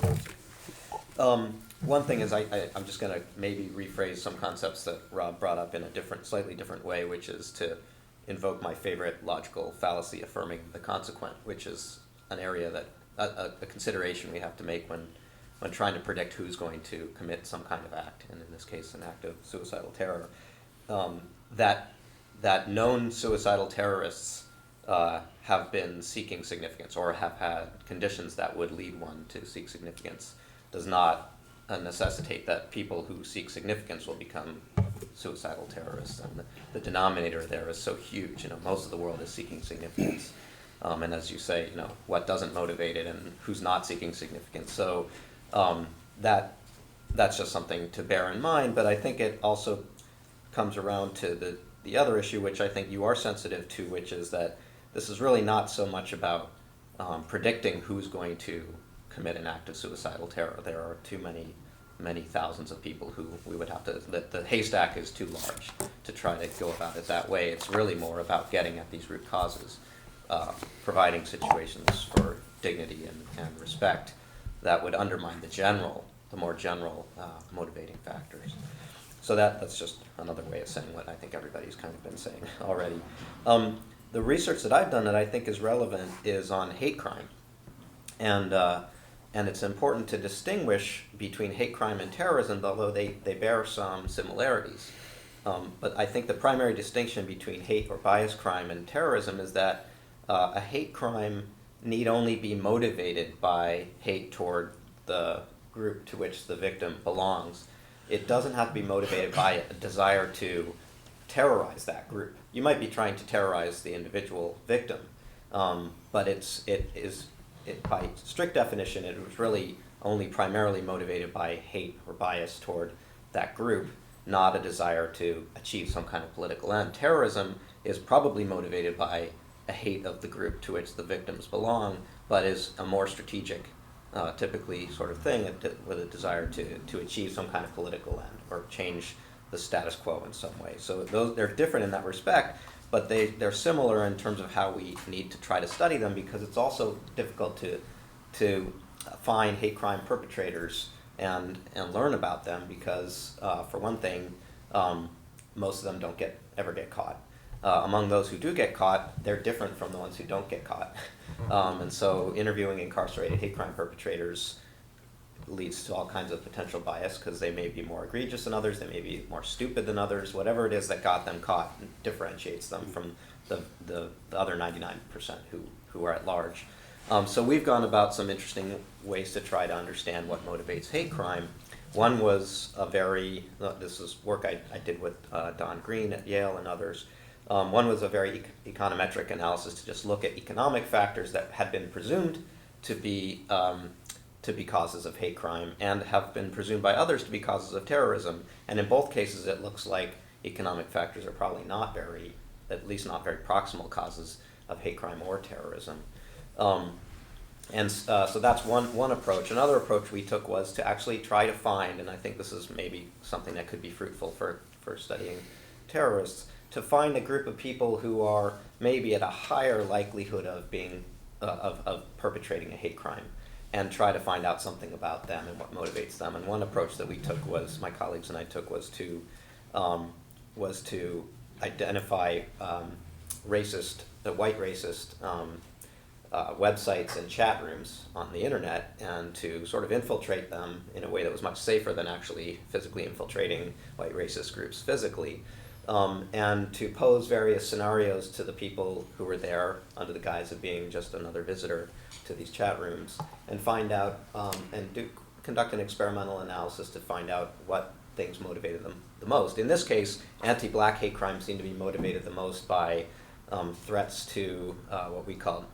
A: One thing is I'm just going to maybe rephrase some concepts that Rob brought up in a slightly different way, which is to invoke my favorite logical fallacy, affirming the consequent, which is an area that a consideration we have to make when trying to predict who's going to commit some kind of act, and in this case an act of suicidal terror. That known suicidal terrorists have been seeking significance, or have had conditions that would lead one to seek significance, does not necessitate that people who seek significance will become suicidal terrorists. And the denominator there is so huge. Most of the world is seeking significance. And as you say, what doesn't motivate it and who's not seeking significance. So that's just something to bear in mind. But I think it also comes around to the other issue, which I think you are sensitive to, which is that this is really not so much about predicting who's going to commit an act of suicidal terror. There are too many thousands of people who we would have to, the haystack is too large to try to go about it that way. It's really more about getting at these root causes, providing situations for dignity and respect that would undermine the more general motivating factors. So that's just another way of saying what I think everybody's kind of been saying already. The research that I've done that I think is relevant is on hate crime. And And it's important to distinguish between hate crime and terrorism, although they bear some similarities. But I think the primary distinction between hate or bias crime and terrorism is that a hate crime need only be motivated by hate toward the group to which the victim belongs. It doesn't have to be motivated by a desire to terrorize that group. You might be trying to terrorize the individual victim, but by strict definition, it was really only primarily motivated by hate or bias toward that group, not a desire to achieve some kind of political end. Terrorism is probably motivated by a hate of the group to which the victims belong, but is a more strategic, typically sort of thing with a desire to achieve some kind of political end or change the status quo in some way. So they're different in that respect, but they're similar in terms of how we need to try to study them, because it's also difficult to find hate crime perpetrators and learn about them, because for one thing, most of them don't ever get caught. Among those who do get caught, they're different from the ones who don't get caught. And so interviewing incarcerated hate crime perpetrators leads to all kinds of potential bias, because they may be more egregious than others, they may be more stupid than others. Whatever it is that got them caught differentiates them from the other 99% who are at large. So we've gone about some interesting ways to try to understand what motivates hate crime. One was this is work I did with Don Green at Yale and others. One was a very econometric analysis to just look at economic factors that had been presumed to be causes of hate crime and have been presumed by others to be causes of terrorism. And in both cases, it looks like economic factors are probably at least not very proximal causes of hate crime or terrorism. So that's one approach. Another approach we took was to actually try to find, and I think this is maybe something that could be fruitful for studying terrorists, to find a group of people who are maybe at a higher likelihood of being of perpetrating a hate crime, and try to find out something about them and what motivates them. And one approach that we took my colleagues and I took, was to identify white racist websites and chat rooms on the internet, and to sort of infiltrate them in a way that was much safer than actually physically infiltrating white racist groups physically, and to pose various scenarios to the people who were there under the guise of being just another visitor to these chat rooms, and find out conduct an experimental analysis to find out what things motivated them the most. In this case, anti-black hate crime seemed to be motivated the most by threats to what we call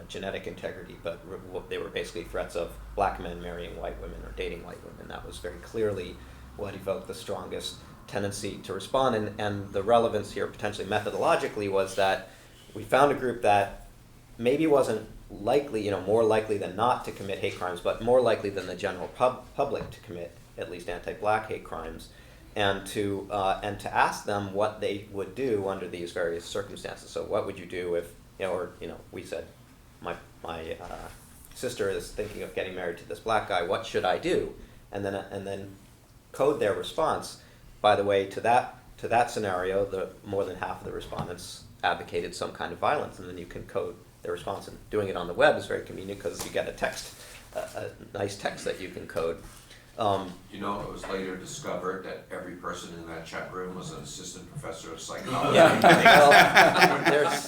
A: genetic integrity, but they were basically threats of black men marrying white women or dating white women. That was very clearly what evoked the strongest tendency to respond. And the relevance here, potentially methodologically, was that we found a group that maybe wasn't likely, more likely than not to commit hate crimes, but more likely than the general public to commit at least anti-black hate crimes, and to ask them what they would do under these various circumstances. So what would you do if, we said, my sister is thinking of getting married to this black guy, what should I do? And then code their response. By the way, to that scenario, more than half of the respondents advocated some kind of violence, and then you can code their response. And doing it on the web is very convenient, because you get a nice text that you can code.
D: It was later discovered that every person in that chat room was an assistant professor of psychology.
A: Yeah, well,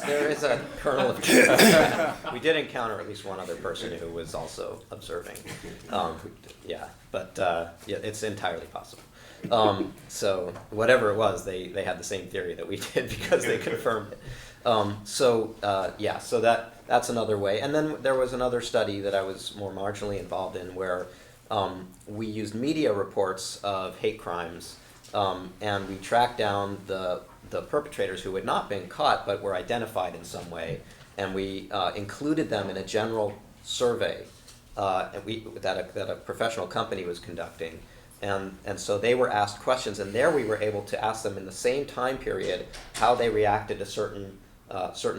A: there is a kernel of truth. We did encounter at least one other person who was also observing. It's entirely possible. So whatever it was, they had the same theory that we did, because they confirmed it. So that's another way. And then there was another study that I was more marginally involved in, where we used media reports of hate crimes, and we tracked down the perpetrators who had not been caught but were identified in some way, and we included them in a general survey that a professional company was conducting. And so they were asked questions, and there we were able to ask them in the same time period how they reacted to certain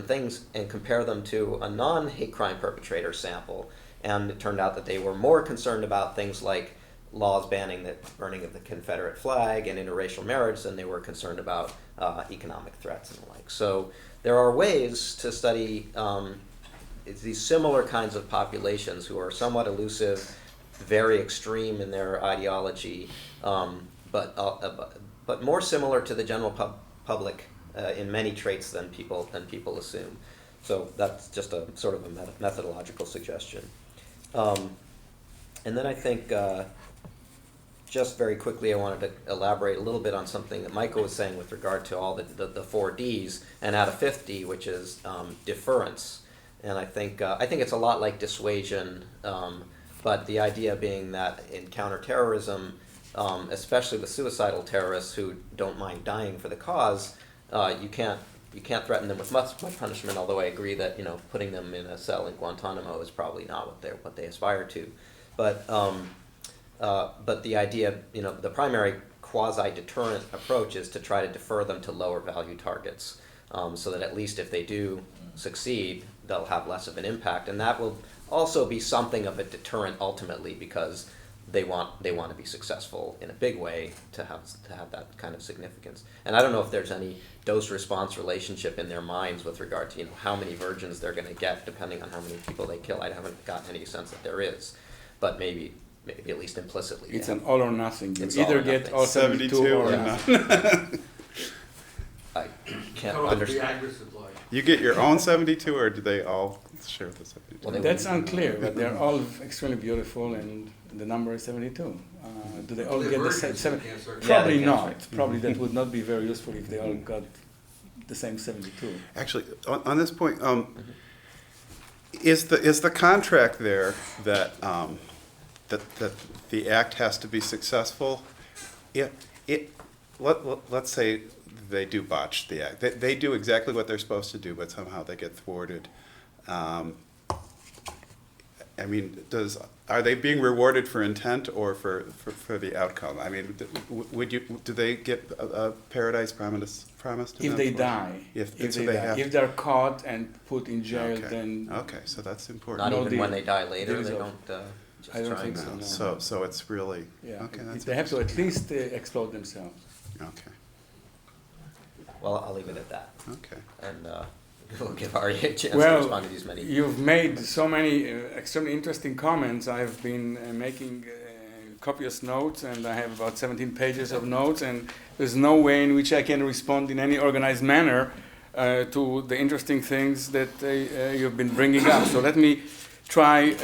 A: things, and compare them to a non-hate crime perpetrator sample. And it turned out that they were more concerned about things like laws banning the burning of the Confederate flag and interracial marriage than they were concerned about economic threats and the like. So there are ways to study these similar kinds of populations who are somewhat elusive, very extreme in their ideology, but more similar to the general public in many traits than people assume. So that's just a sort of a methodological suggestion. And then I think, just very quickly, I wanted to elaborate a little bit on something that Michael was saying with regard to all the 4 Ds, and add a 5th D, which is deference. And I think it's a lot like dissuasion, but the idea being that in counterterrorism, especially with suicidal terrorists who don't mind dying for the cause, you can't threaten them with much punishment. Although I agree that putting them in a cell in Guantanamo is probably not what they aspire to, but the idea, the primary quasi-deterrent approach is to try to defer them to lower value targets, so that at least if they do succeed, they'll have less of an impact, and that will also be something of a deterrent ultimately, because they want to be successful in a big way to have that kind of significance. And I don't know if there's any dose-response relationship in their minds with regard to how many virgins they're going to get depending on how many people they kill. I haven't gotten any sense that there is, but maybe at least implicitly.
F: It's an all or nothing. You
A: It's
F: either
A: all or
F: get
A: nothing.
F: all 72 or none.
A: I can't
G: How about the
A: understand.
G: aggressive life?
B: You get your own 72, or do they all share the 72?
A: Well, they
F: That's unclear, but they're all extremely beautiful, and the number is 72. Do they all
G: They're
F: get the
G: virgins,
F: same?
G: you
F: Seven?
G: can't start-
A: Yeah,
F: Probably
A: they can't
F: not. Probably that would not be very useful if they all got the same 72.
B: Actually, on this point, is the contract there that that the act has to be successful? Let's say they do botch the act. They do exactly what they're supposed to do, but somehow they get thwarted. I mean, are they being rewarded for intent or for the outcome? I mean, do they get a paradise promised to them?
F: If they die,
B: If
F: they
B: they
F: die.
B: have
F: If they're caught and put in jail,
B: Okay.
F: then
B: Okay, so that's important.
A: Not
F: No
A: even
F: deal.
A: when they die later,
F: Deal is
A: they
F: over.
A: don't just
F: I don't
A: try
F: think
A: and-
F: so, no.
B: So it's really
F: yeah,
B: okay. That's
F: they have to at least explode themselves.
B: okay.
A: Well, I'll leave it at that,
B: Okay.
A: and we'll give Arie a chance to
F: Well,
A: respond to these many.
F: you've made so many extremely interesting comments. I've been making copious notes, and I have about 17 pages of notes, and there's no way in which I can respond in any organized manner to the interesting things that you've been bringing up. So let me try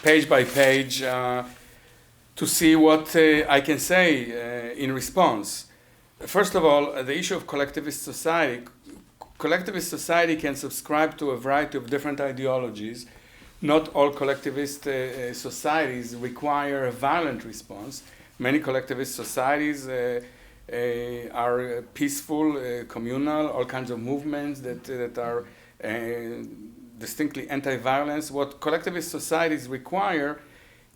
F: page by page to see what I can say in response. First of all, the issue of collectivist society. Collectivist society can subscribe to a variety of different ideologies. Not all collectivist societies require a violent response. Many collectivist societies are peaceful, communal, all kinds of movements that are distinctly anti-violence. What collectivist societies require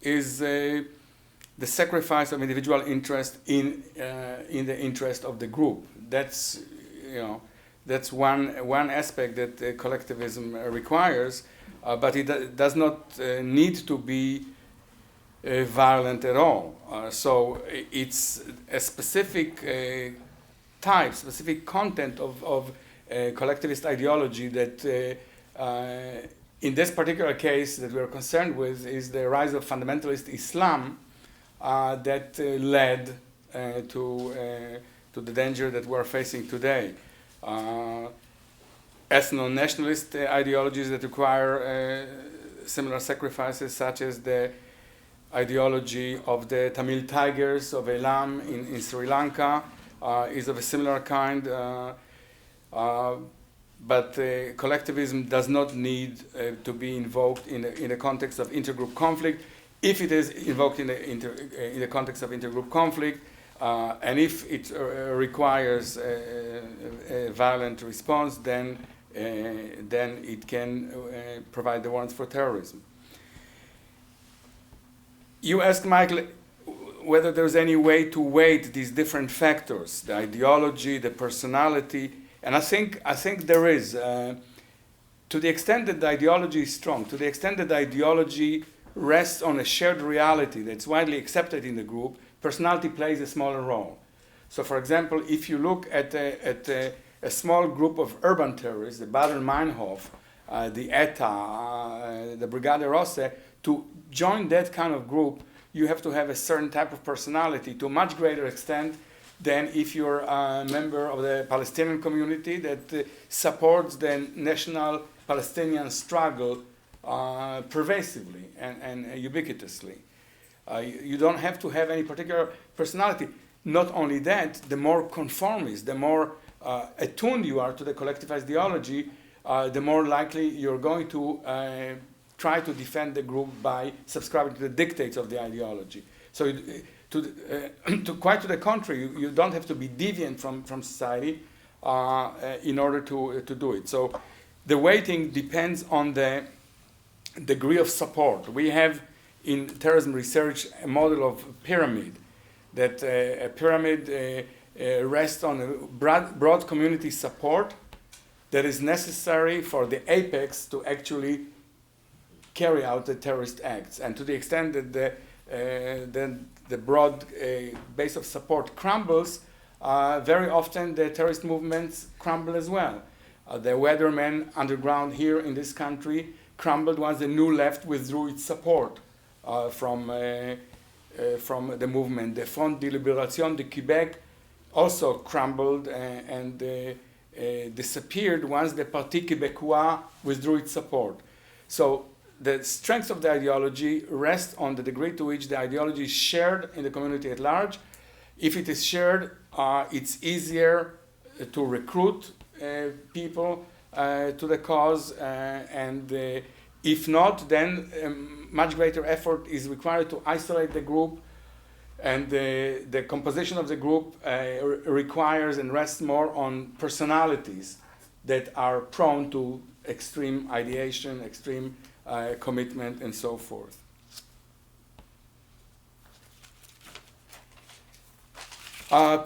F: is the sacrifice of individual interest in the interest of the group. That's one aspect that collectivism requires, but it does not need to be violent at all. So it's a specific specific content of collectivist ideology that in this particular case that we're concerned with is the rise of fundamentalist Islam that led to the danger that we're facing today. Ethno-nationalist ideologies that require similar sacrifices, such as the ideology of the Tamil Tigers of Elam in Sri Lanka, is of a similar kind. But collectivism does not need to be invoked in the context of intergroup conflict. If it is invoked in the context of intergroup conflict, and if it requires a violent response, then it can provide the warrants for terrorism. You asked, Michael, whether there's any way to weight these different factors, the ideology, the personality, and I think there is. To the extent that the ideology is strong, to the extent that the ideology rests on a shared reality that's widely accepted in the group, personality plays a smaller role. So, for example, if you look at a small group of urban terrorists, the Bader-Meinhof, the ETA, the Brigade Rosse, to join that kind of group, you have to have a certain type of personality to a much greater extent than if you're a member of the Palestinian community that supports the national Palestinian struggle pervasively and ubiquitously. You don't have to have any particular personality. Not only that, the more conformist, the more attuned you are to the collectivist ideology, the more likely you're going to try to defend the group by subscribing to the dictates of the ideology. So quite to the contrary, you don't have to be deviant from society in order to do it. So the weighting depends on the degree of support. We have in terrorism research a model of pyramid, that a pyramid rests on a broad community support that is necessary for the apex to actually carry out the terrorist acts. And to the extent that the broad base of support crumbles, very often the terrorist movements crumble as well. The Weathermen underground here in this country crumbled once the New Left withdrew its support from the movement. The Front de Libération de Québec also crumbled and disappeared once the Parti Québécois withdrew its support. So the strength of the ideology rests on the degree to which the ideology is shared in the community at large. If it is shared, it's easier to recruit people to the cause, and if not, then much greater effort is required to isolate the group, and the composition of the group requires and rests more on personalities that are prone to extreme ideation, extreme commitment, and so forth.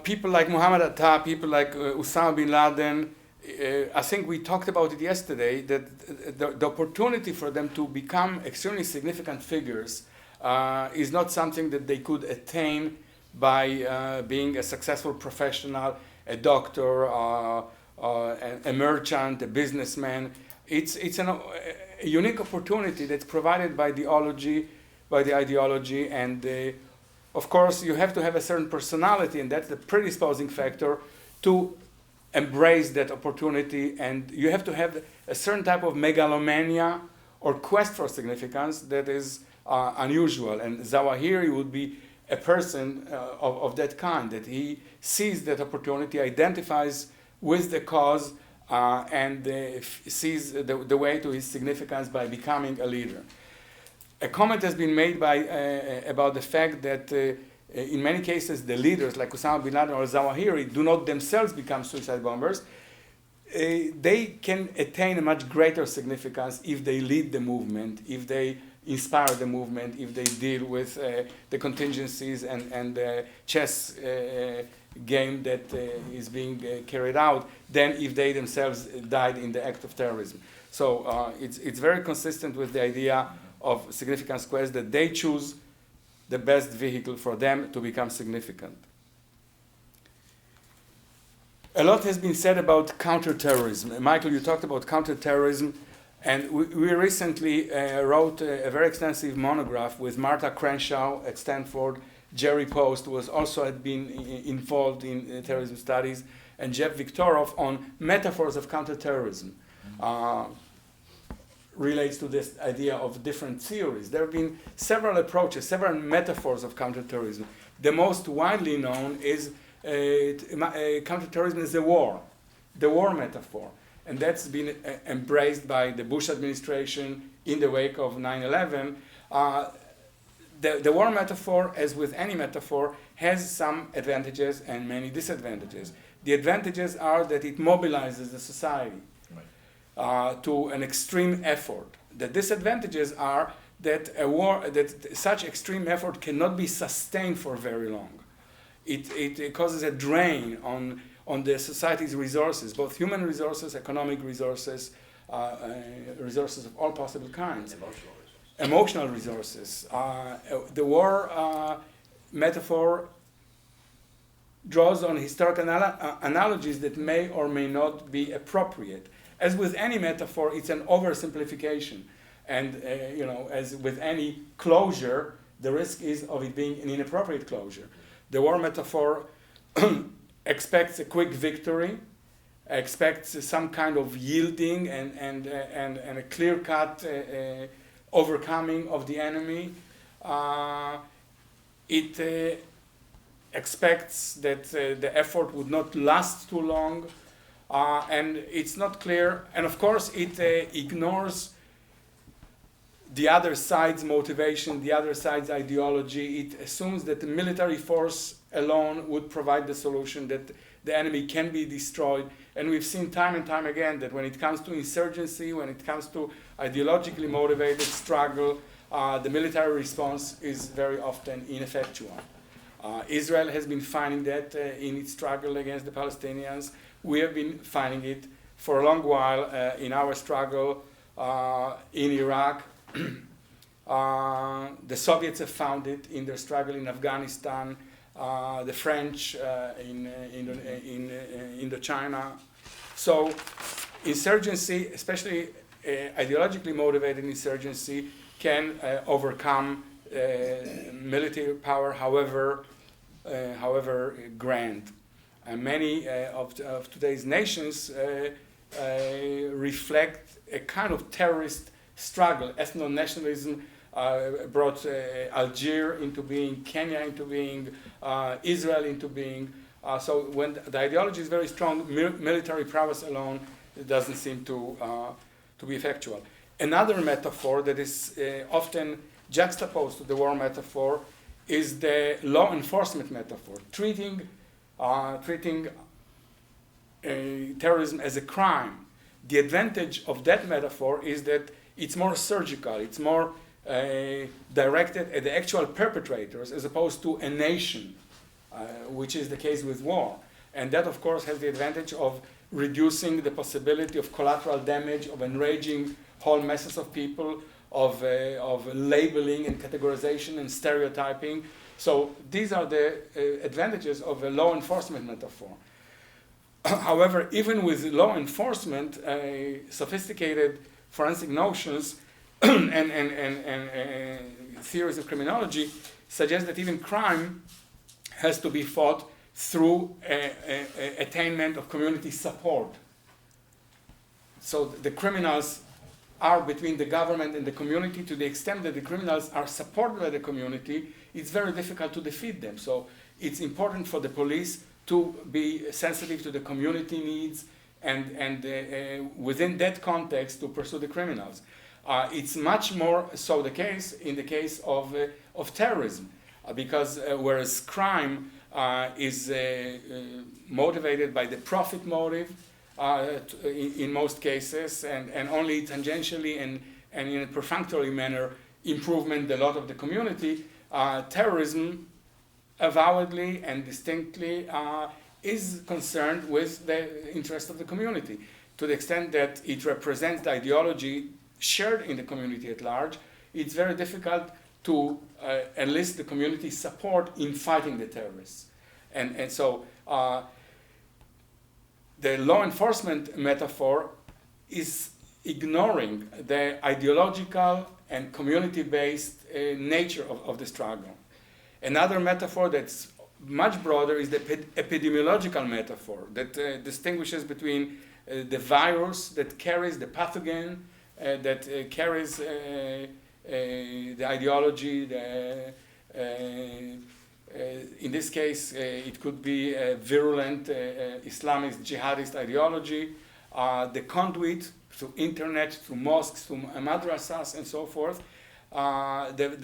F: People like Muhammad Atta, people like Osama bin Laden, I think we talked about it yesterday, that the opportunity for them to become extremely significant figures is not something that they could attain by being a successful professional, a doctor, a merchant, a businessman. It's a unique opportunity that's provided by the ideology, and of course you have to have a certain personality, and that's the predisposing factor to embrace that opportunity, and you have to have a certain type of megalomania or quest for significance that is unusual. And Zawahiri would be a person of that kind, that he sees that opportunity, identifies with the cause, and sees the way to his significance by becoming a leader. A comment has been made about the fact that in many cases the leaders like Osama bin Laden or Zawahiri do not themselves become suicide bombers. They can attain a much greater significance if they lead the movement, if they inspire the movement, if they deal with the contingencies and the chess game that is being carried out, than if they themselves died in the act of terrorism. So it's very consistent with the idea of significance quest, that they choose the best vehicle for them to become significant. A lot has been said about counterterrorism. Michael, you talked about counterterrorism, and we recently wrote a very extensive monograph with Martha Crenshaw at Stanford, Jerry Post, who had been involved in terrorism studies, and Jeff Victorov on metaphors of counterterrorism. Relates to this idea of different theories. There have been several approaches, several metaphors of counterterrorism. The most widely known is counterterrorism is the war metaphor. And that's been embraced by the Bush administration in the wake of 9/11. The war metaphor, as with any metaphor, has some advantages and many disadvantages. The advantages are that it mobilizes the society to an extreme effort. The disadvantages are that such extreme effort cannot be sustained for very long. It causes a drain on the society's resources, both human resources, economic resources, resources of all possible kinds. Emotional resources. The war metaphor draws on historical analogies that may or may not be appropriate. As with any metaphor, it's an oversimplification. And as with any closure, the risk is of it being an inappropriate closure. The war metaphor expects a quick victory, expects some kind of yielding and a clear-cut overcoming of the enemy. It expects that the effort would not last too long, and it's not clear. And of course, it ignores the other side's motivation, the other side's ideology. It assumes that the military force alone would provide the solution, that the enemy can be destroyed. And we've seen time and time again that when it comes to insurgency, when it comes to ideologically motivated struggle, the military response is very often ineffectual. Israel has been finding that in its struggle against the Palestinians. We have been finding it for a long while in our struggle in Iraq. The Soviets have found it in their struggle in Afghanistan, the French in Indochina. So insurgency, especially ideologically motivated insurgency, can overcome military power, however grand. And many of today's nations reflect a kind of terrorist struggle. Ethno-nationalism brought Algeria into being, Kenya into being, Israel into being. So when the ideology is very strong, military prowess alone doesn't seem to be effectual. Another metaphor that is often juxtaposed to the war metaphor is the law enforcement metaphor, treating terrorism as a crime. The advantage of that metaphor is that it's more surgical, it's more directed at the actual perpetrators as opposed to a nation, which is the case with war. And that, of course, has the advantage of reducing the possibility of collateral damage, of enraging whole masses of people, of labeling and categorization and stereotyping. So these are the advantages of a law enforcement metaphor. However, even with law enforcement, sophisticated forensic notions and theories of criminology suggest that even crime has to be fought through attainment of community support. So the criminals are between the government and the community. To the extent that the criminals are supported by the community, it's very difficult to defeat them. So it's important for the police to be sensitive to the community needs and within that context to pursue the criminals. It's much more so the case in the case of terrorism, because whereas crime is motivated by the profit motive in most cases, and only tangentially and in a perfunctory manner improvement the lot of the community, terrorism avowedly and distinctly is concerned with the interest of the community, to the extent that it represents the ideology shared in the community at large. It's very difficult to enlist the community support in fighting the terrorists. And so the law enforcement metaphor is ignoring the ideological and community-based nature of the struggle. Another metaphor that's much broader is the epidemiological metaphor that distinguishes between the virus that carries the pathogen, that carries the ideology, in this case, it could be a virulent Islamist jihadist ideology, the conduit through internet, through mosques, through madrasas, and so forth, the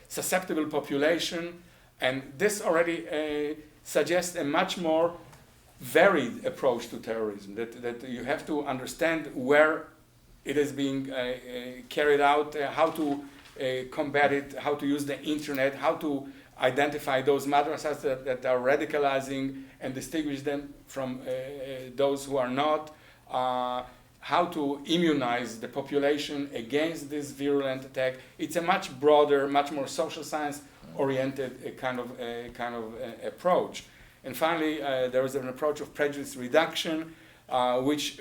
F: susceptible population, and this already suggests a much more varied approach to terrorism, that you have to understand where it is being carried out, how to combat it, how to use the internet, how to identify those madrasas that are radicalizing and distinguish them from those who are not, how to immunize the population against this virulent attack. It's a much broader, much more social science oriented kind of approach. And finally, there is an approach of prejudice reduction, which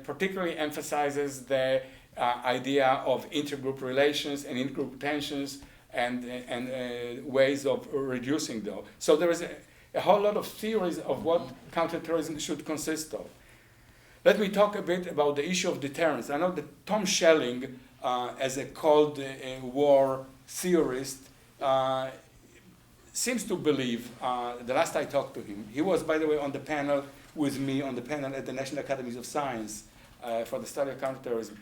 F: particularly emphasizes the idea of intergroup relations and intergroup tensions and ways of reducing those. So there is a whole lot of theories of what counterterrorism should consist of. Let me talk a bit about the issue of deterrence. I know that Tom Schelling, as a Cold War theorist, seems to believe, the last I talked to him, he was, by the way, on the panel with me, on the panel at the National Academies of Science for the study of counterterrorism.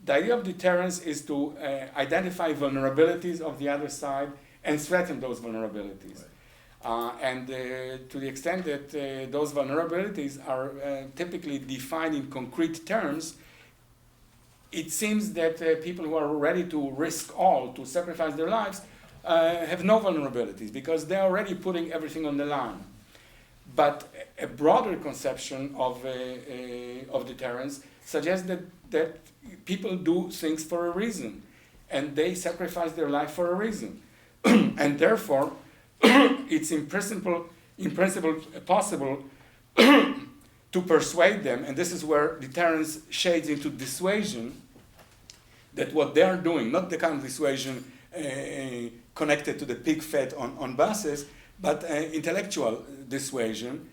F: The idea of deterrence is to identify vulnerabilities of the other side and threaten those vulnerabilities. And to the extent that those vulnerabilities are typically defined in concrete terms, it seems that people who are ready to risk all, to sacrifice their lives, have no vulnerabilities because they're already putting everything on the line. But a broader conception of deterrence suggests that people do things for a reason, and they sacrifice their life for a reason. And therefore, it's in principle possible to persuade them, and this is where deterrence shades into dissuasion, that what they're doing, not the kind of dissuasion connected to the pig fed on buses, but intellectual dissuasion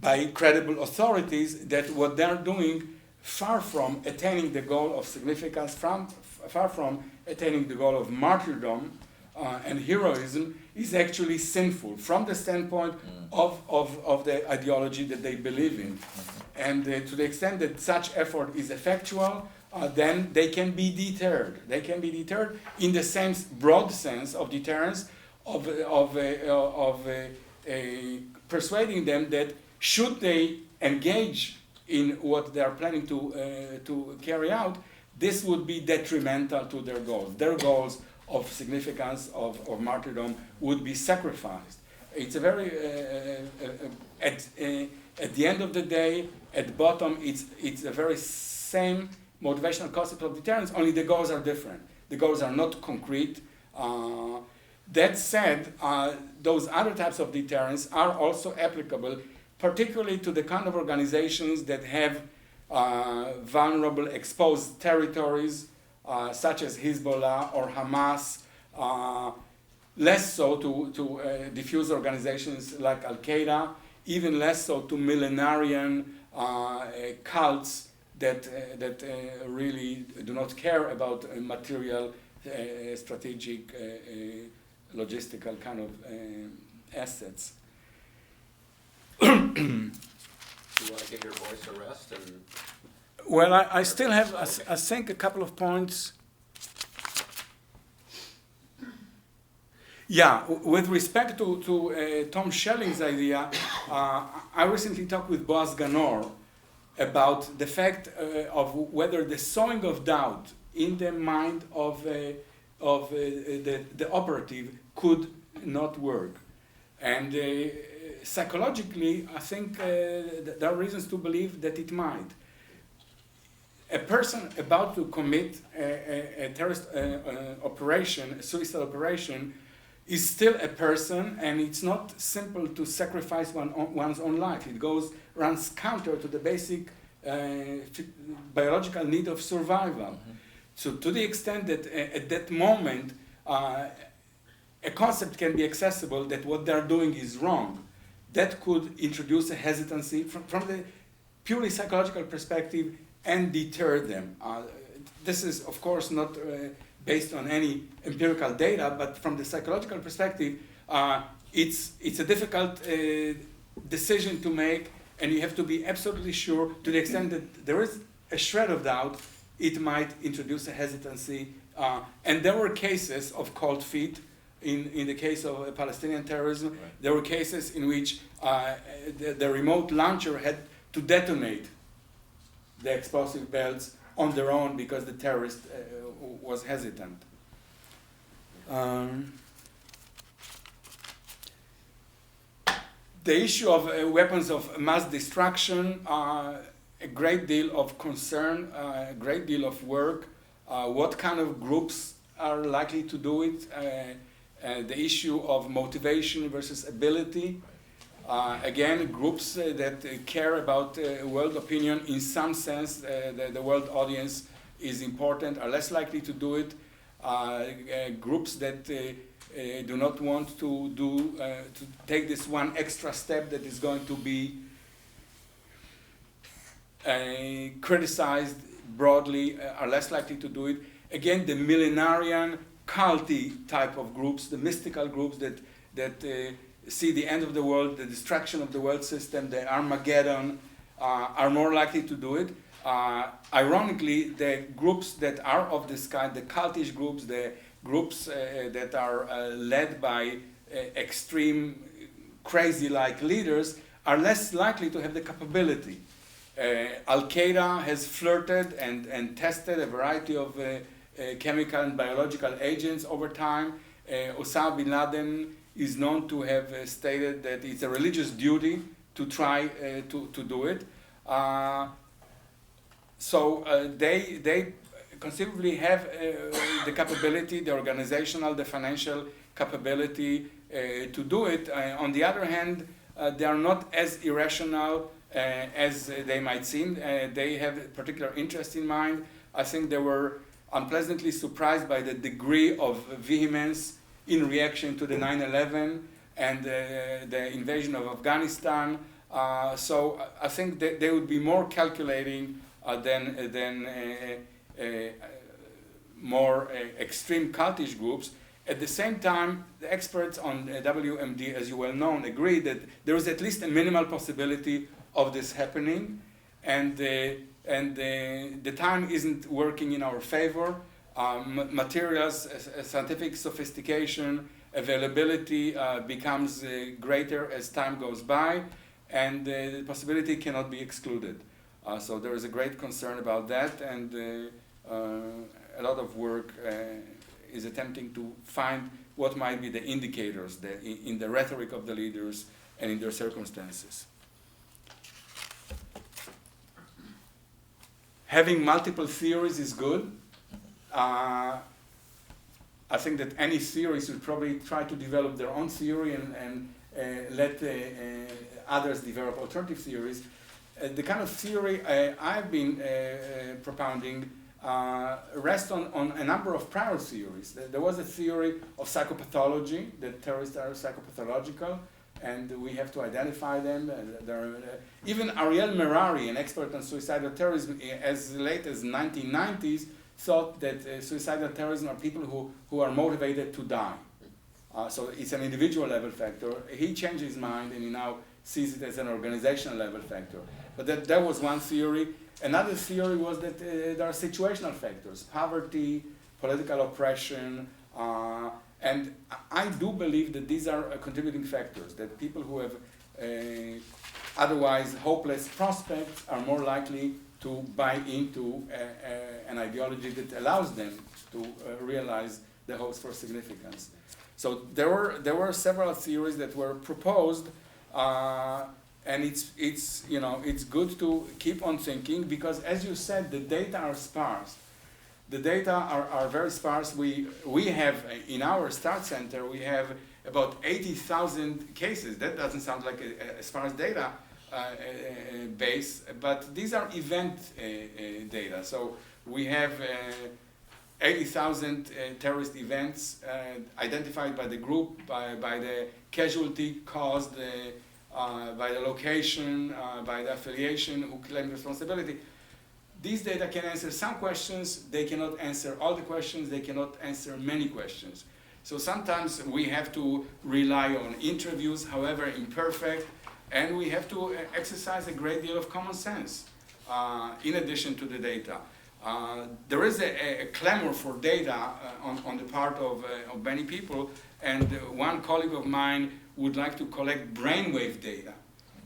F: by credible authorities, that what they're doing, far from attaining the goal of significance, far from attaining the goal of martyrdom and heroism, is actually sinful from the standpoint of the ideology that they believe in. And to the extent that such effort is effectual, then they can be deterred. They can be deterred in the broad sense of deterrence, of persuading them that should they engage in what they are planning to carry out, this would be detrimental to their goals. Their goals of significance, of martyrdom, would be sacrificed. It's a very, at the end of the day, at bottom, it's a very same motivational concept of deterrence, only the goals are different. The goals are not concrete. That said, those other types of deterrence are also applicable, particularly to the kind of organizations that have vulnerable, exposed territories, such as Hezbollah or Hamas, less so to diffuse organizations like Al-Qaeda, even less so to millenarian cults that really do not care about material, strategic, logistical kind of assets.
A: Do you want to give your voice a rest? And
F: well, I still have, I think, a couple of points. Yeah, with respect to Tom Schelling's idea, I recently talked with Boaz Ganor about the fact of whether the sowing of doubt in the mind of the operative could not work. And psychologically, I think there are reasons to believe that it might. A person about to commit a terrorist operation, a suicide operation, is still a person, and it's not simple to sacrifice one's own life. It runs counter to the basic biological need of survival. Mm-hmm. So to the extent that at that moment, a concept can be accessible that what they're doing is wrong, that could introduce a hesitancy from the purely psychological perspective and deter them. This is, of course, not based on any empirical data, but from the psychological perspective, it's a difficult decision to make, and you have to be absolutely sure, to the extent that there is a shred of doubt, it might introduce a hesitancy. And there were cases of cold feet in the case of Palestinian terrorism. Right. There were cases in which the remote launcher had to detonate the explosive belts on their own because the terrorist was hesitant. The issue of weapons of mass destruction, a great deal of concern, a great deal of work. What kind of groups are likely to do it? The issue of motivation versus ability. Again, groups that care about world opinion, in some sense, the world audience is important, are less likely to do it. Groups that do not want to take this one extra step that is going to be criticized broadly are less likely to do it. Again, the millenarian, culty type of groups, the mystical groups that see the end of the world, the destruction of the world system, the Armageddon, are more likely to do it. Ironically, the groups that are of this kind, the cultish groups, the groups that are led by extreme, crazy-like leaders, are less likely to have the capability. Al-Qaeda has flirted and tested a variety of chemical and biological agents over time. Osama bin Laden is known to have stated that it's a religious duty to try to do it. So they conceivably have the capability, the organizational, the financial capability to do it. On the other hand, they are not as irrational as they might seem. They have a particular interest in mind. I think they were unpleasantly surprised by the degree of vehemence in reaction to the 9/11 and the invasion of Afghanistan. So I think that they would be more calculating than more extreme cultish groups. At the same time, the experts on WMD, as you well know, agree that there is at least a minimal possibility of this happening, and the time isn't working in our favor. Materials, scientific sophistication, availability becomes greater as time goes by, and the possibility cannot be excluded. So there is a great concern about that, and a lot of work is attempting to find what might be the indicators in the rhetoric of the leaders and in their circumstances. Having multiple theories is good. I think that any theory should probably try to develop their own theory and let others develop alternative theories. The kind of theory I've been propounding rests on a number of prior theories. There was a theory of psychopathology, that terrorists are psychopathological, and we have to identify them. Even Ariel Merari, an expert on suicidal terrorism, as late as 1990s, thought that suicidal terrorism are people who are motivated to die. So it's an individual level factor. He changed his mind and he now sees it as an organizational level factor. But that was one theory. Another theory was that there are situational factors, poverty, political oppression, and I do believe that these are contributing factors, that people who have otherwise hopeless prospects are more likely to buy into an ideology that allows them to realize the hopes for significance. So there were several theories that were proposed, and it's good to keep on thinking, because as you said, the data are sparse. The data are very sparse. We have, in our START Center, we have about 80,000 cases. That doesn't sound like a sparse data base, but these are event data. So we have 80,000 terrorist events identified by the group, by the casualty caused, by the location, by the affiliation, who claimed responsibility. These data can answer some questions. They cannot answer all the questions. They cannot answer many questions. So sometimes we have to rely on interviews, however imperfect, and we have to exercise a great deal of common sense in addition to the data. There is a clamor for data on the part of many people, and one colleague of mine would like to collect brainwave data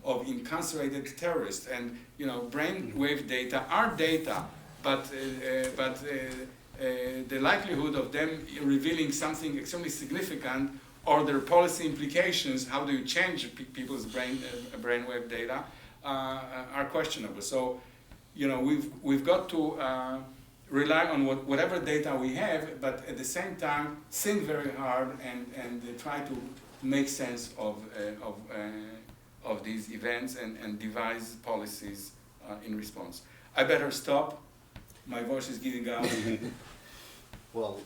F: of incarcerated terrorists. And brainwave data are data, but the likelihood of them revealing something extremely significant, or their policy implications, how do you change people's brainwave data, are questionable. So, we've got to rely on whatever data we have, but at the same time think very hard and try to make sense of of these events and devise policies in response. I better stop. My voice is giving out.
A: Well,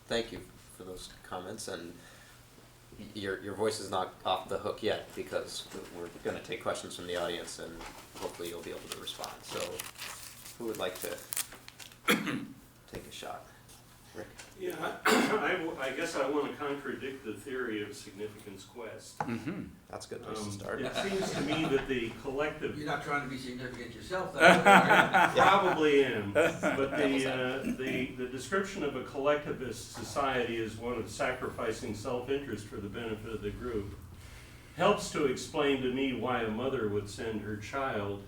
A: thank you for those comments, and your voice is not off the hook yet, because we're going to take questions from the audience, and hopefully you'll be able to respond. So who would like to take a shot? Rick?
G: Yeah, I guess I want to contradict the theory of significance quest.
F: Mm-hmm.
A: That's a good place to start.
G: It seems to me that the collective...
C: You're not trying to be significant yourself, though.
G: Probably am, but the description of a collectivist society as one of sacrificing self-interest for the benefit of the group helps to explain to me why a mother would send her child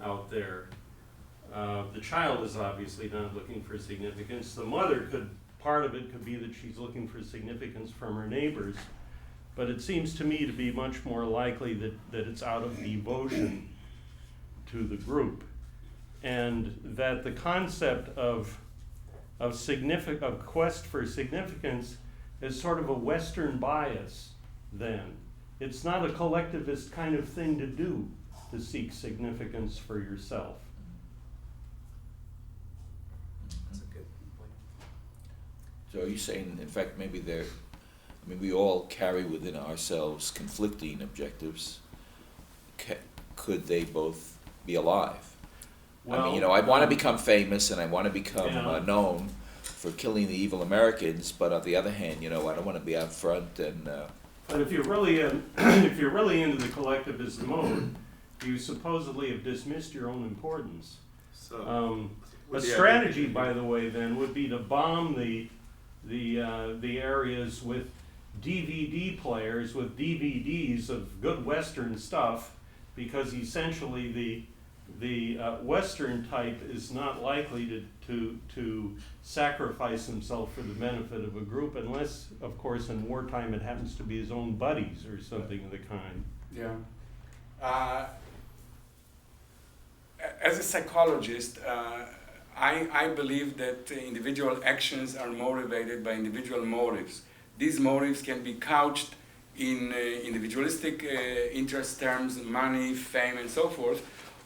G: out there. The child is obviously not looking for significance. The mother part of it could be that she's looking for significance from her neighbors, but it seems to me to be much more likely that it's out of devotion to the group, and that the concept of quest for significance is sort of a Western bias then. It's not a collectivist kind of thing to do, to seek significance for yourself.
A: That's a good point.
E: So are you saying, in fact, maybe we all carry within ourselves conflicting objectives. Could they both be alive?
G: Well,
E: I want to become famous and I want to become
G: Yeah.
E: known for killing the evil Americans, but on the other hand, I don't want to be out front and...
G: But if you're really into the collectivist mode, you supposedly have dismissed your own importance.
B: So,
G: A strategy, by the way, then would be to bomb the areas with DVD players with DVDs of good Western stuff, because essentially the Western type is not likely to sacrifice himself for the benefit of a group, unless, of course, in wartime it happens to be his own buddies or something of the kind.
F: Yeah. As a psychologist, I believe that individual actions are motivated by individual motives. These motives can be couched in individualistic interest terms, money, fame, and so forth,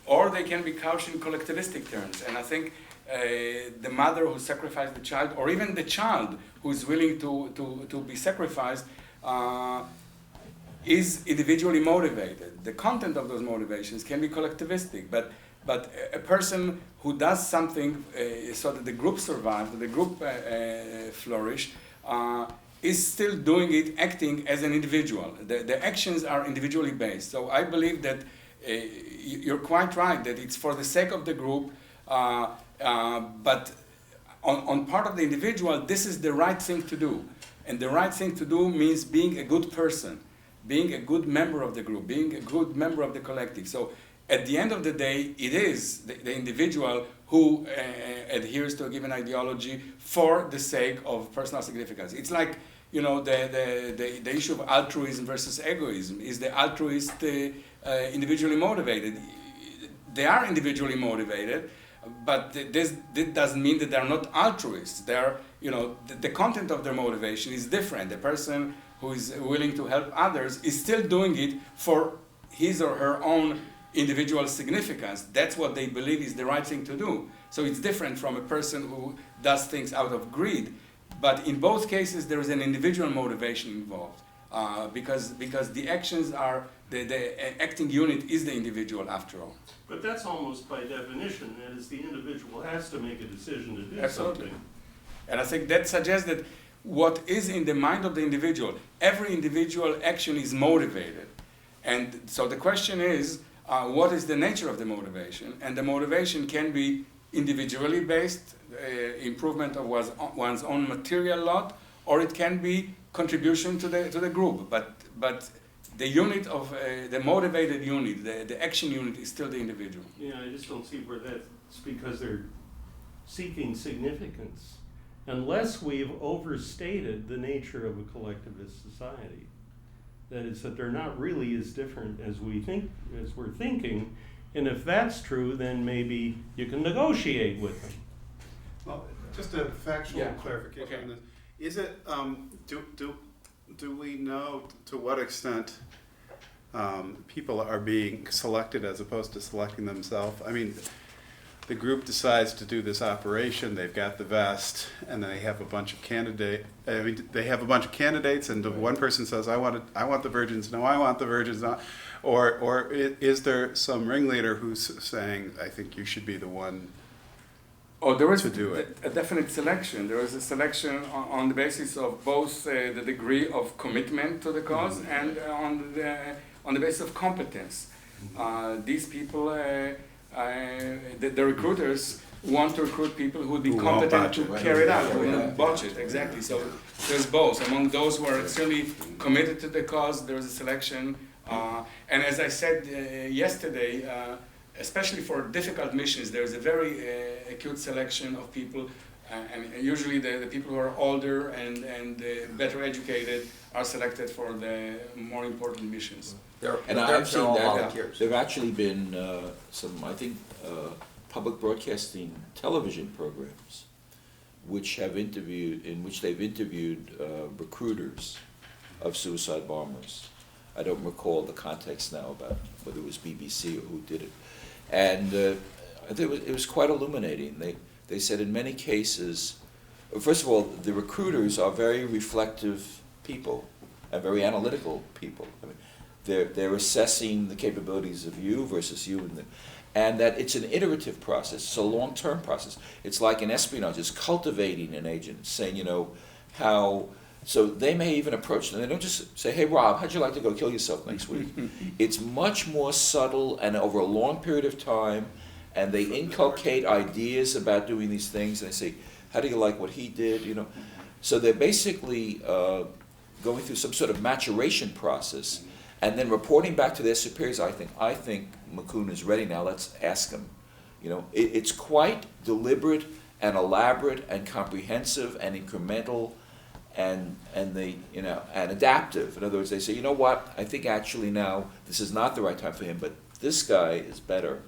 F: or they can be couched in collectivistic terms. And I think the mother who sacrificed the child, or even the child who is willing to be sacrificed, is individually motivated. The content of those motivations can be collectivistic, but a person who does something so that the group survives, that the group flourish, is still doing it, acting as an individual. The actions are individually based. So I believe that you're quite right, that it's for the sake of the group, but on part of the individual, this is the right thing to do. And the right thing to do means being a good person, being a good member of the group, being a good member of the collective. So at the end of the day, it is the individual who adheres to a given ideology for the sake of personal significance. It's like, the issue of altruism versus egoism. Is the altruist individually motivated? They are individually motivated, but this doesn't mean that they're not altruists. They're, the content of their motivation is different. The person who is willing to help others is still doing it for his or her own individual significance. That's what they believe is the right thing to do. So it's different from a person who does things out of greed. But in both cases, there is an individual motivation involved, because the actions are, the acting unit is the individual after all.
G: But that's almost by definition, that is, the individual has to make a decision to do
F: Absolutely.
G: something.
F: And I think that suggests that what is in the mind of the individual, every individual action is motivated. And so the question is, what is the nature of the motivation? And the motivation can be individually based, improvement of one's own material lot, or it can be contribution to the group. But the unit of the motivated unit, the action unit, is still the individual.
G: Yeah, I just don't see where that's because they're seeking significance, unless we've overstated the nature of a collectivist society. That is, that they're not really as different as we're thinking, and if that's true, then maybe you can negotiate with them.
B: Well, just a factual clarification
F: Okay.
B: on this. Is it, do we know to what extent people are being selected as opposed to selecting themselves. I mean, the group decides to do this operation, they've got the vest, and they have a bunch of they have a bunch of candidates, and one person says, I want the virgins, no, I want the virgins, no. Or is there some ringleader who's saying, I think you should be the one
F: there is
B: to do it?
F: a definite selection. There is a selection on the basis of both the degree of commitment to the cause and on the basis of competence. These people, the recruiters want to recruit people who would be competent to carry it out, who will budget, exactly. So there's both. Among those who are extremely committed to the cause, there's a selection. And as I said yesterday, especially for difficult missions, there's a very acute selection of people, and usually the people who are older and better educated are selected for the more important missions.
E: I've seen
A: all
E: that.
A: volunteers.
E: There have actually been some, I think, public broadcasting television programs in which they've interviewed recruiters of suicide bombers. I don't recall the context now about whether it was BBC or who did it. And it was quite illuminating. They said in many cases, first of all, the recruiters are very reflective people and very analytical people. I mean, they're assessing the capabilities of you versus you, and that it's an iterative process. It's a long-term process. It's like in espionage, it's cultivating an agent, saying, how. So they may even approach them. They don't just say, hey, Rob, how'd you like to go kill yourself next week? It's much more subtle and over a long period of time, and they inculcate ideas about doing these things, and they say, how do you like what he did? So they're basically going through some sort of maturation process, and then reporting back to their superiors. I think Makun is ready now. Let's ask him. It's quite deliberate and elaborate and comprehensive and incremental. And they, and adaptive. In other words, they say, you know what? I think actually now this is not the right time for him, but this guy is better.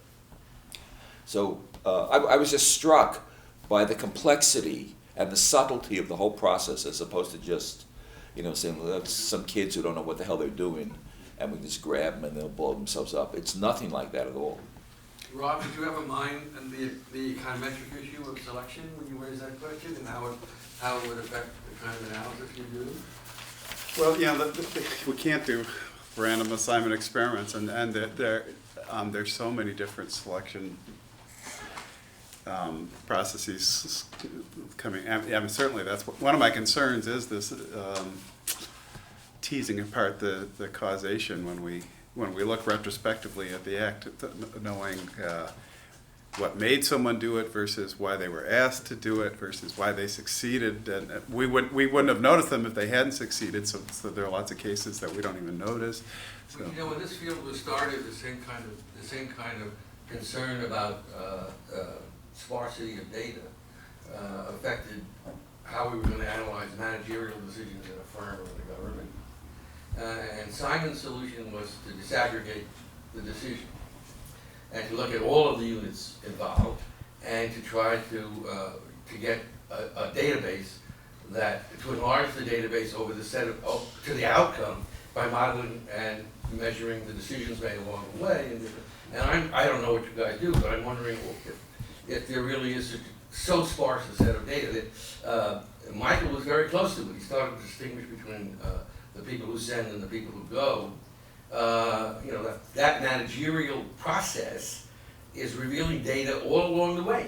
E: So I was just struck by the complexity and the subtlety of the whole process, as opposed to just, saying, well, that's some kids who don't know what the hell they're doing, and we just grab them and they'll blow themselves up. It's nothing like that at all.
C: Rob, did you have in mind the econometric issue of selection when you raised that question, and how it would affect the kind of analysis you do?
B: Well, we can't do random assignment experiments, and there's so many different selection processes coming. I mean, certainly that's one of my concerns is this teasing apart the causation when we look retrospectively at the act, knowing what made someone do it versus why they were asked to do it versus why they succeeded, and we wouldn't have noticed them if they hadn't succeeded. So there are lots of cases that we don't even notice. So.
C: When this field was started, the same kind of concern about sparsity of data affected how we were going to analyze managerial decisions in a firm or in the government. And Simon's solution was to disaggregate the decision and to look at all of the units involved and to try to get a database to enlarge the database over the set of, to the outcome by modeling and measuring the decisions made along the way. And I don't know what you guys do, but I'm wondering if there really is so sparse a set of data that Michael was very close to it. He started to distinguish between the people who send and the people who go. That managerial process is revealing data all along the way.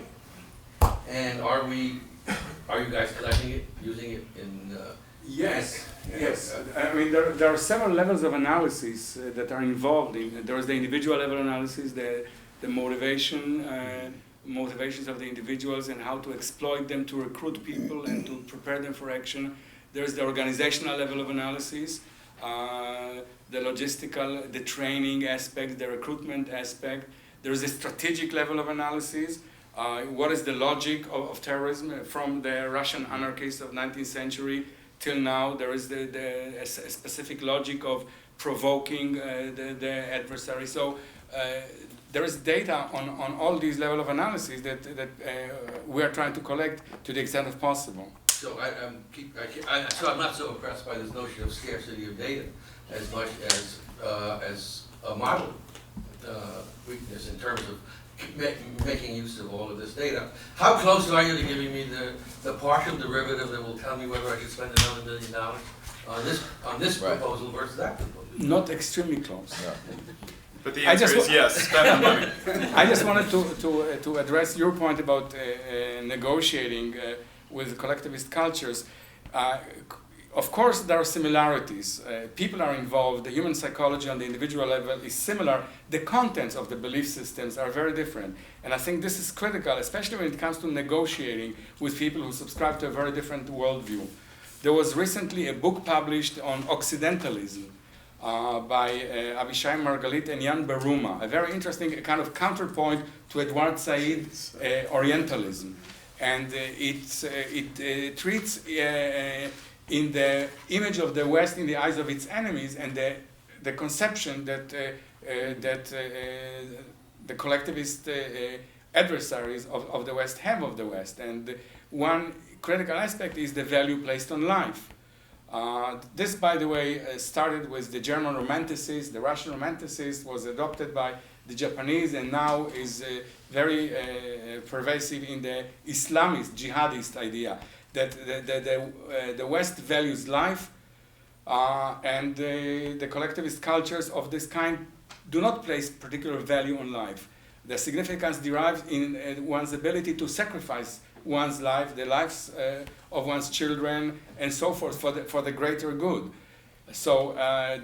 C: And are you guys collecting it, using it in?
F: Yes. I mean, there are several levels of analysis that are involved in. There is the individual level analysis, the motivations of the individuals and how to exploit them to recruit people and to prepare them for action. There's the organizational level of analysis, the logistical, the training aspect, the recruitment aspect. There's a strategic level of analysis. What is the logic of terrorism from the Russian anarchists of 19th century till now? There is a specific logic of provoking the adversary. So there is data on all these levels of analysis that we are trying to collect to the extent of possible.
C: So I'm not so impressed by this notion of scarcity of data, as much as a model weakness in terms of making use of all of this data. How close are you to giving me the partial derivative that will tell me whether I should spend another $1 million on this
A: Right.
C: proposal versus that proposal?
F: Not extremely close.
B: But the
F: I
B: answer
F: just
B: is yes, spend the money.
F: I just wanted to address your point about negotiating with collectivist cultures. Of course, there are similarities. People are involved. The human psychology on the individual level is similar. The contents of the belief systems are very different. And I think this is critical, especially when it comes to negotiating with people who subscribe to a very different worldview. There was recently a book published on Occidentalism by Avishai Margalit and Jan Beruma, a very interesting kind of counterpoint to Edward Said's Orientalism. And it treats in the image of the West in the eyes of its enemies, and the conception that the collectivist adversaries of the West have of the West. And one critical aspect is the value placed on life. This, by the way, started with the German Romanticists. The Russian Romanticist was adopted by the Japanese, and now is very pervasive in the Islamist, jihadist idea, that the West values life, and the collectivist cultures of this kind do not place particular value on life. The significance derives in one's ability to sacrifice one's life, the lives of one's children, and so forth, for the greater good. So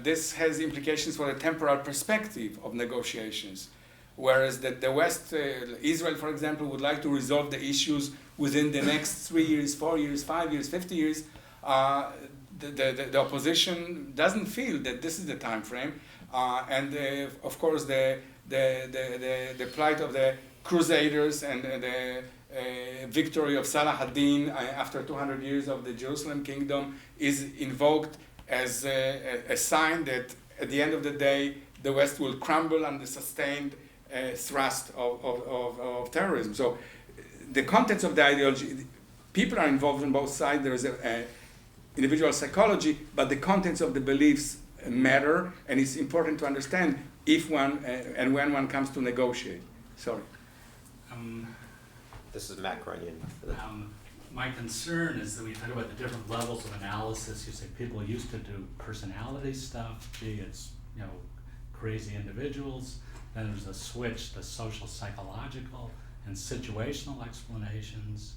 F: this has implications for the temporal perspective of negotiations. Whereas the West, Israel, for example, would like to resolve the issues within the next 3 years, 4 years, 5 years, 50 years. The opposition doesn't feel that this is the time frame. And of course, the plight of the Crusaders and the victory of Salah ad-Din after 200 years of the Jerusalem kingdom is invoked as a sign that at the end of the day, the West will crumble under sustained thrust of terrorism. So the contents of the ideology, people are involved on both sides. There is a individual psychology, but the contents of the beliefs matter, and it's important to understand if one and when one comes to negotiate. Sorry.
A: This is Matt Grunion.
H: My concern is that we talk about the different levels of analysis. You say people used to do personality stuff, it's crazy individuals. Then there's a switch to social psychological and situational explanations.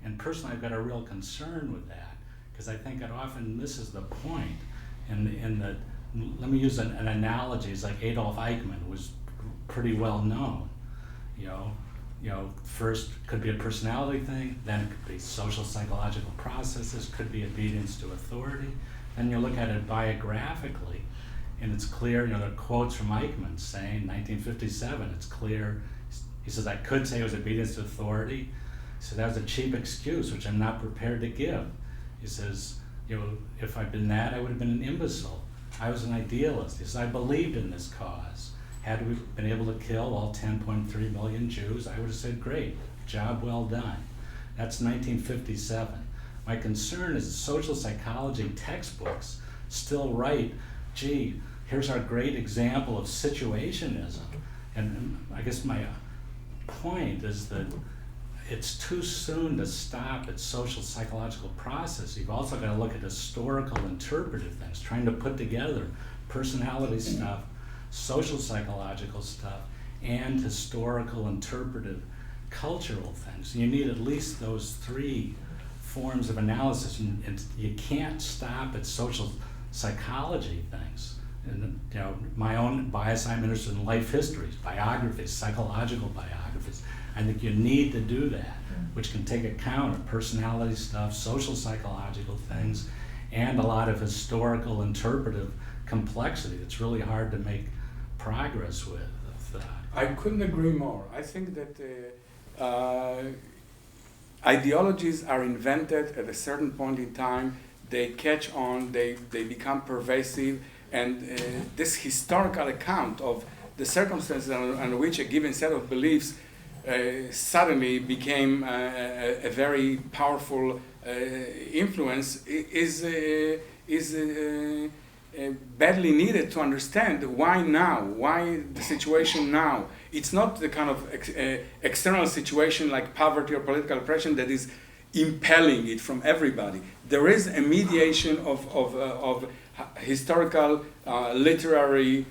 H: And personally, I've got a real concern with that, because I think it often misses the point. Let me use an analogy. It's like Adolf Eichmann was pretty well known. First could be a personality thing, then it could be social psychological processes, could be obedience to authority. Then you look at it biographically, and it's clear, there are quotes from Eichmann saying, 1957, it's clear, he says, I could say it was obedience to authority. So that was a cheap excuse, which I'm not prepared to give. He says, if I'd been that, I would have been an imbecile. I was an idealist. He says, I believed in this cause. Had we been able to kill all 10.3 million Jews, I would have said, great, job well done. That's 1957. My concern is social psychology textbooks still write, gee, here's our great example of situationism. And I guess my point is that it's too soon to stop at social psychological process. You've also got to look at historical interpretive things, trying to put together personality stuff, social psychological stuff, and historical interpretive cultural things. You need at least those three forms of analysis, and you can't stop at social psychology things. And my own bias, I'm interested in life histories, biographies, psychological biographies. I think you need to do that, which can take account of personality stuff, social psychological things, and a lot of historical interpretive complexity that's really hard to make progress with.
F: I couldn't agree more. I think that ideologies are invented at a certain point in time. They catch on, they become pervasive, and this historical account of the circumstances under which a given set of beliefs suddenly became a very powerful influence is badly needed to understand why now, why the situation now. It's not the kind of external situation like poverty or political oppression that is impelling it from everybody. There is a mediation of historical, literary,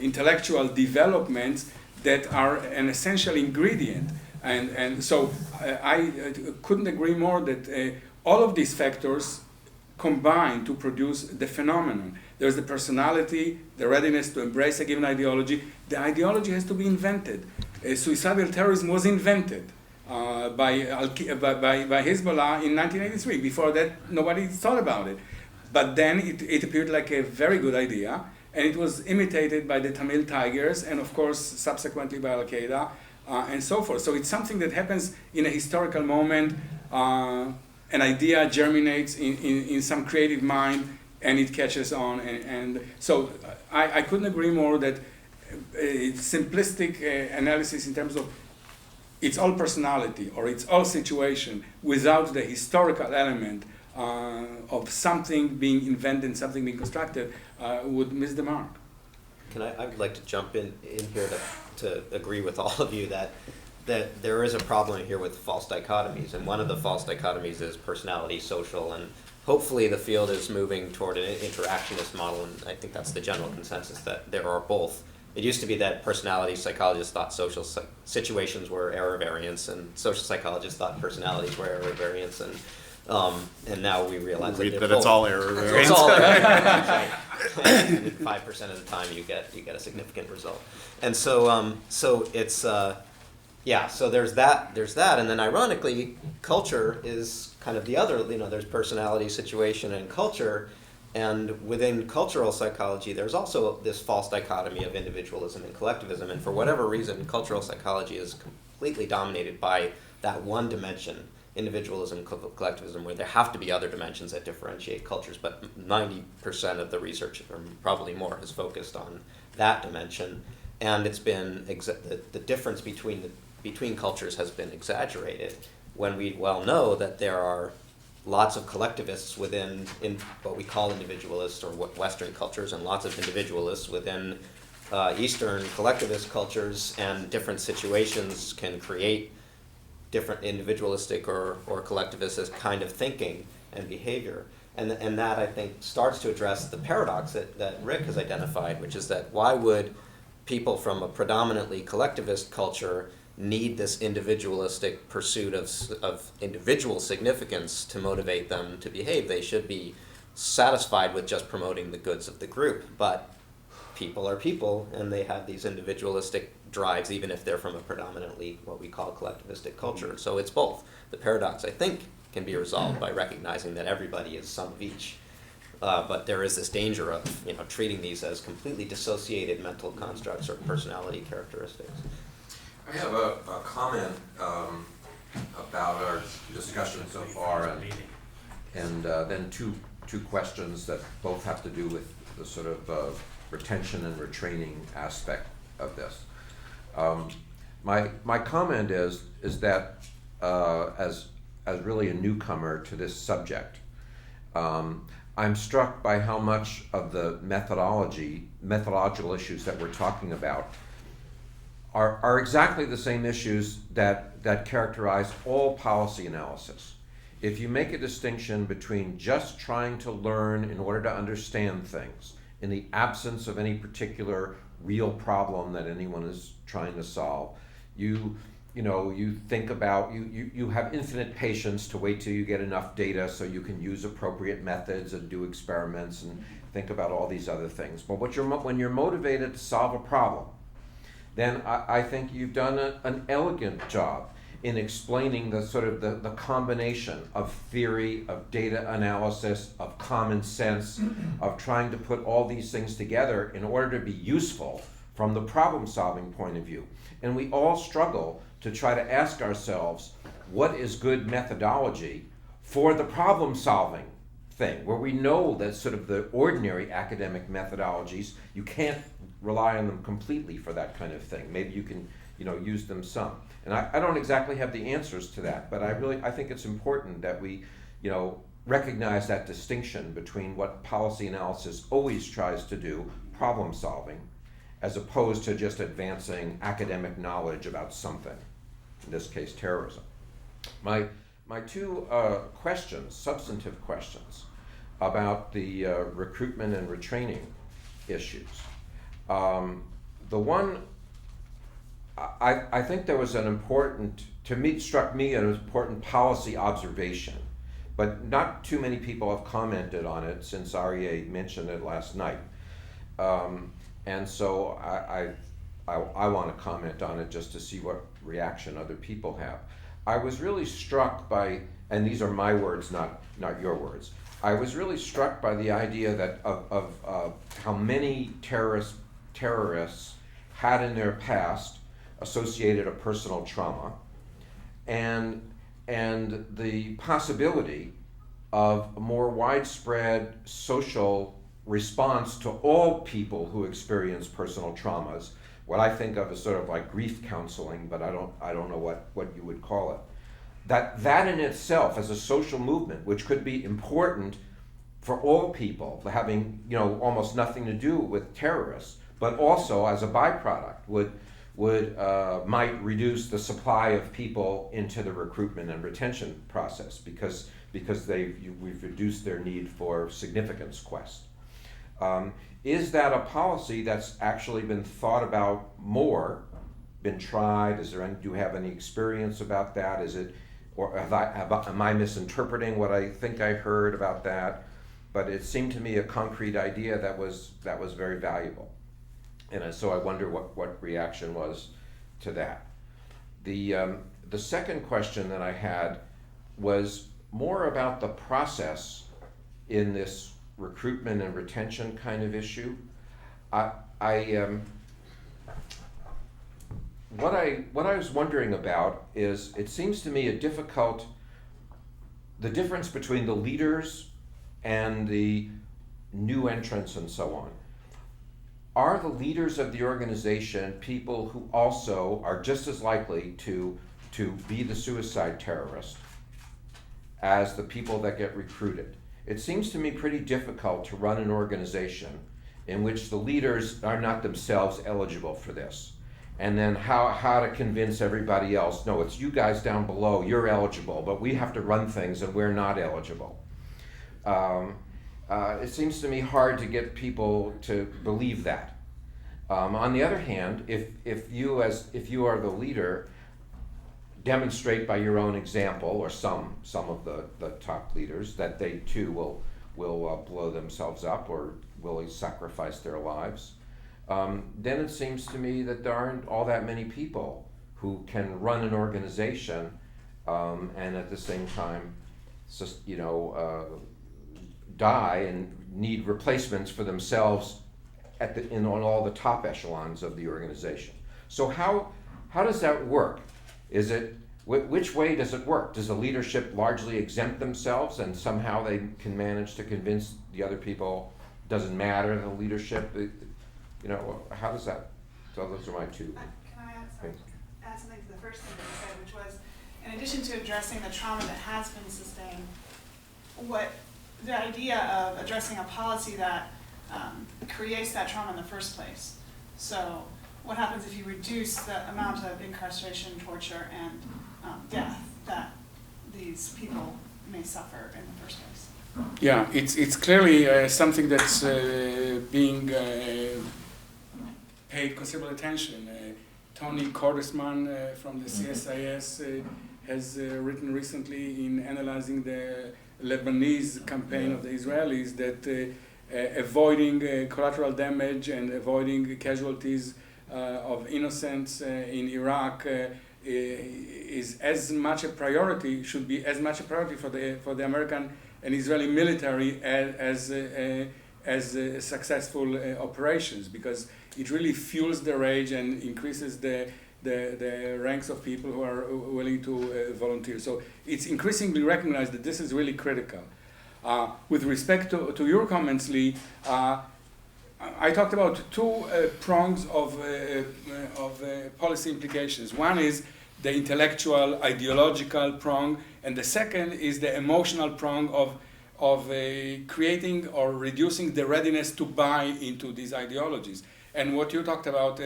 F: intellectual developments that are an essential ingredient. And so I couldn't agree more that all of these factors combine to produce the phenomenon. There's the personality, the readiness to embrace a given ideology. The ideology has to be invented. Suicidal terrorism was invented by Hezbollah in 1983. Before that, nobody thought about it. But then it appeared like a very good idea, and it was imitated by the Tamil Tigers, and of course, subsequently by Al-Qaeda, and so forth. So it's something that happens in a historical moment. An idea germinates in some creative mind, and it catches on. And so I couldn't agree more that simplistic analysis in terms of it's all personality or it's all situation without the historical element of something being invented, something being constructed, would miss the mark.
A: I would like to jump in here to agree with all of you that there is a problem here with false dichotomies, and one of the false dichotomies is personality, social, and hopefully the field is moving toward an interactionist model, and I think that's the general consensus that there are both. It used to be that personality psychologists thought social situations were error variance, and social psychologists thought personalities were error variance, and now we realize that
B: it's all error variance.
A: It's all error variance. 5% of the time you get a significant result, and so it's. So there's that, and then ironically, culture is kind of the other, there's personality, situation, and culture, and within cultural psychology, there's also this false dichotomy of individualism and collectivism, and for whatever reason, cultural psychology is completely dominated by that one dimension, individualism, collectivism, where there have to be other dimensions that differentiate cultures, but 90% of the research, or probably more, is focused on that dimension, and it's been, the difference between cultures has been exaggerated when we well know that there are lots of collectivists within what we call individualists or Western cultures, and lots of individualists within Eastern collectivist cultures, and different situations can create different individualistic or collectivist kind of thinking and behavior. And that, I think, starts to address the paradox that Rick has identified, which is that why would people from a predominantly collectivist culture need this individualistic pursuit of individual significance to motivate them to behave? They should be satisfied with just promoting the goods of the group. But people are people, and they have these individualistic drives, even if they're from a predominantly what we call collectivistic culture. So it's both. The paradox, I think, can be resolved by recognizing that everybody is some of each. But there is this danger of treating these as completely dissociated mental constructs or personality characteristics.
D: I have a comment about our discussion so far, and then two questions that both have to do with the sort of retention and retraining aspect of this. My comment is that as really a newcomer to this subject, I'm struck by how much of the methodological issues that we're talking about are exactly the same issues that characterize all policy analysis. If you make a distinction between just trying to learn in order to understand things, in the absence of any particular real problem that anyone is trying to solve, you think about, you have infinite patience to wait till you get enough data so you can use appropriate methods and do experiments and think about all these other things. But when you're motivated to solve a problem, then I think you've done an elegant job in explaining the sort of the combination of theory, of data analysis, of common sense, of trying to put all these things together in order to be useful from the problem-solving point of view. And we all struggle to try to ask ourselves, what is good methodology for the problem-solving thing, where we know that sort of the ordinary academic methodologies, you can't rely on them completely for that kind of thing. Maybe you can, use them some. And I don't exactly have the answers to that, but I think it's important that we recognize that distinction between what policy analysis always tries to do, problem solving, as opposed to just advancing academic knowledge about something, in this case terrorism. My two questions, substantive questions, about the recruitment and retraining issues. The one, I think there was an important, struck me an important policy observation, but not too many people have commented on it since Arie mentioned it last night. And so I want to comment on it just to see what reaction other people have. I was really struck by, and these are my words, not your words, I was really struck by the idea that of how many terrorists had in their past associated a personal trauma, and the possibility of a more widespread social response to all people who experience personal traumas, what I think of as sort of like grief counseling, but I don't know what you would call it. That in itself as a social movement, which could be important for all people, having almost nothing to do with terrorists, but also as a byproduct might reduce the supply of people into the recruitment and retention process because we've reduced their need for significance quest. Is that a policy that's actually been thought about more, been tried? Do you have any experience about that? Is it, or am I misinterpreting what I think I heard about that? But it seemed to me a concrete idea that was very valuable. And so I wonder what reaction was to that. The second question that I had was more about the process in this recruitment and retention kind of issue. What I was wondering about is, it seems to me the difference between the leaders and the new entrants and so on. Are the leaders of the organization people who also are just as likely to be the suicide terrorist as the people that get recruited? It seems to me pretty difficult to run an organization in which the leaders are not themselves eligible for this. And then how to convince everybody else, no, it's you guys down below, you're eligible, but we have to run things and we're not eligible. It seems to me hard to get people to believe that. On the other hand, if you are the leader, demonstrate by your own example, or some of the top leaders, that they too will blow themselves up or will sacrifice their lives, then it seems to me that there aren't all that many people who can run an organization and at the same time die and need replacements for themselves on all the top echelons of the organization. So how does that work? Is it, which way does it work? Does the leadership largely exempt themselves and somehow they can manage to convince the other people doesn't matter, the leadership? How does that? So those are my two.
I: Can I add something to the first thing that you said, which was, in addition to addressing the trauma that has been sustained, the idea of addressing a policy that creates that trauma in the first place. So what happens if you reduce the amount of incarceration, torture, and death that these people may suffer in the first place?
F: Yeah, it's clearly something that's being paid considerable attention. Tony Cordesman from the CSIS has written recently in analyzing the Lebanese campaign of the Israelis that avoiding collateral damage and avoiding casualties of innocents in Iraq is as much a priority, should be as much a priority for the American and Israeli military as successful operations, because it really fuels the rage and increases the ranks of people who are willing to volunteer. So it's increasingly recognized that this is really critical. With respect to your comments, Lee, I talked about two prongs of policy implications. One is the intellectual, ideological prong, and the second is the emotional prong of of creating or reducing the readiness to buy into these ideologies. And what you talked about,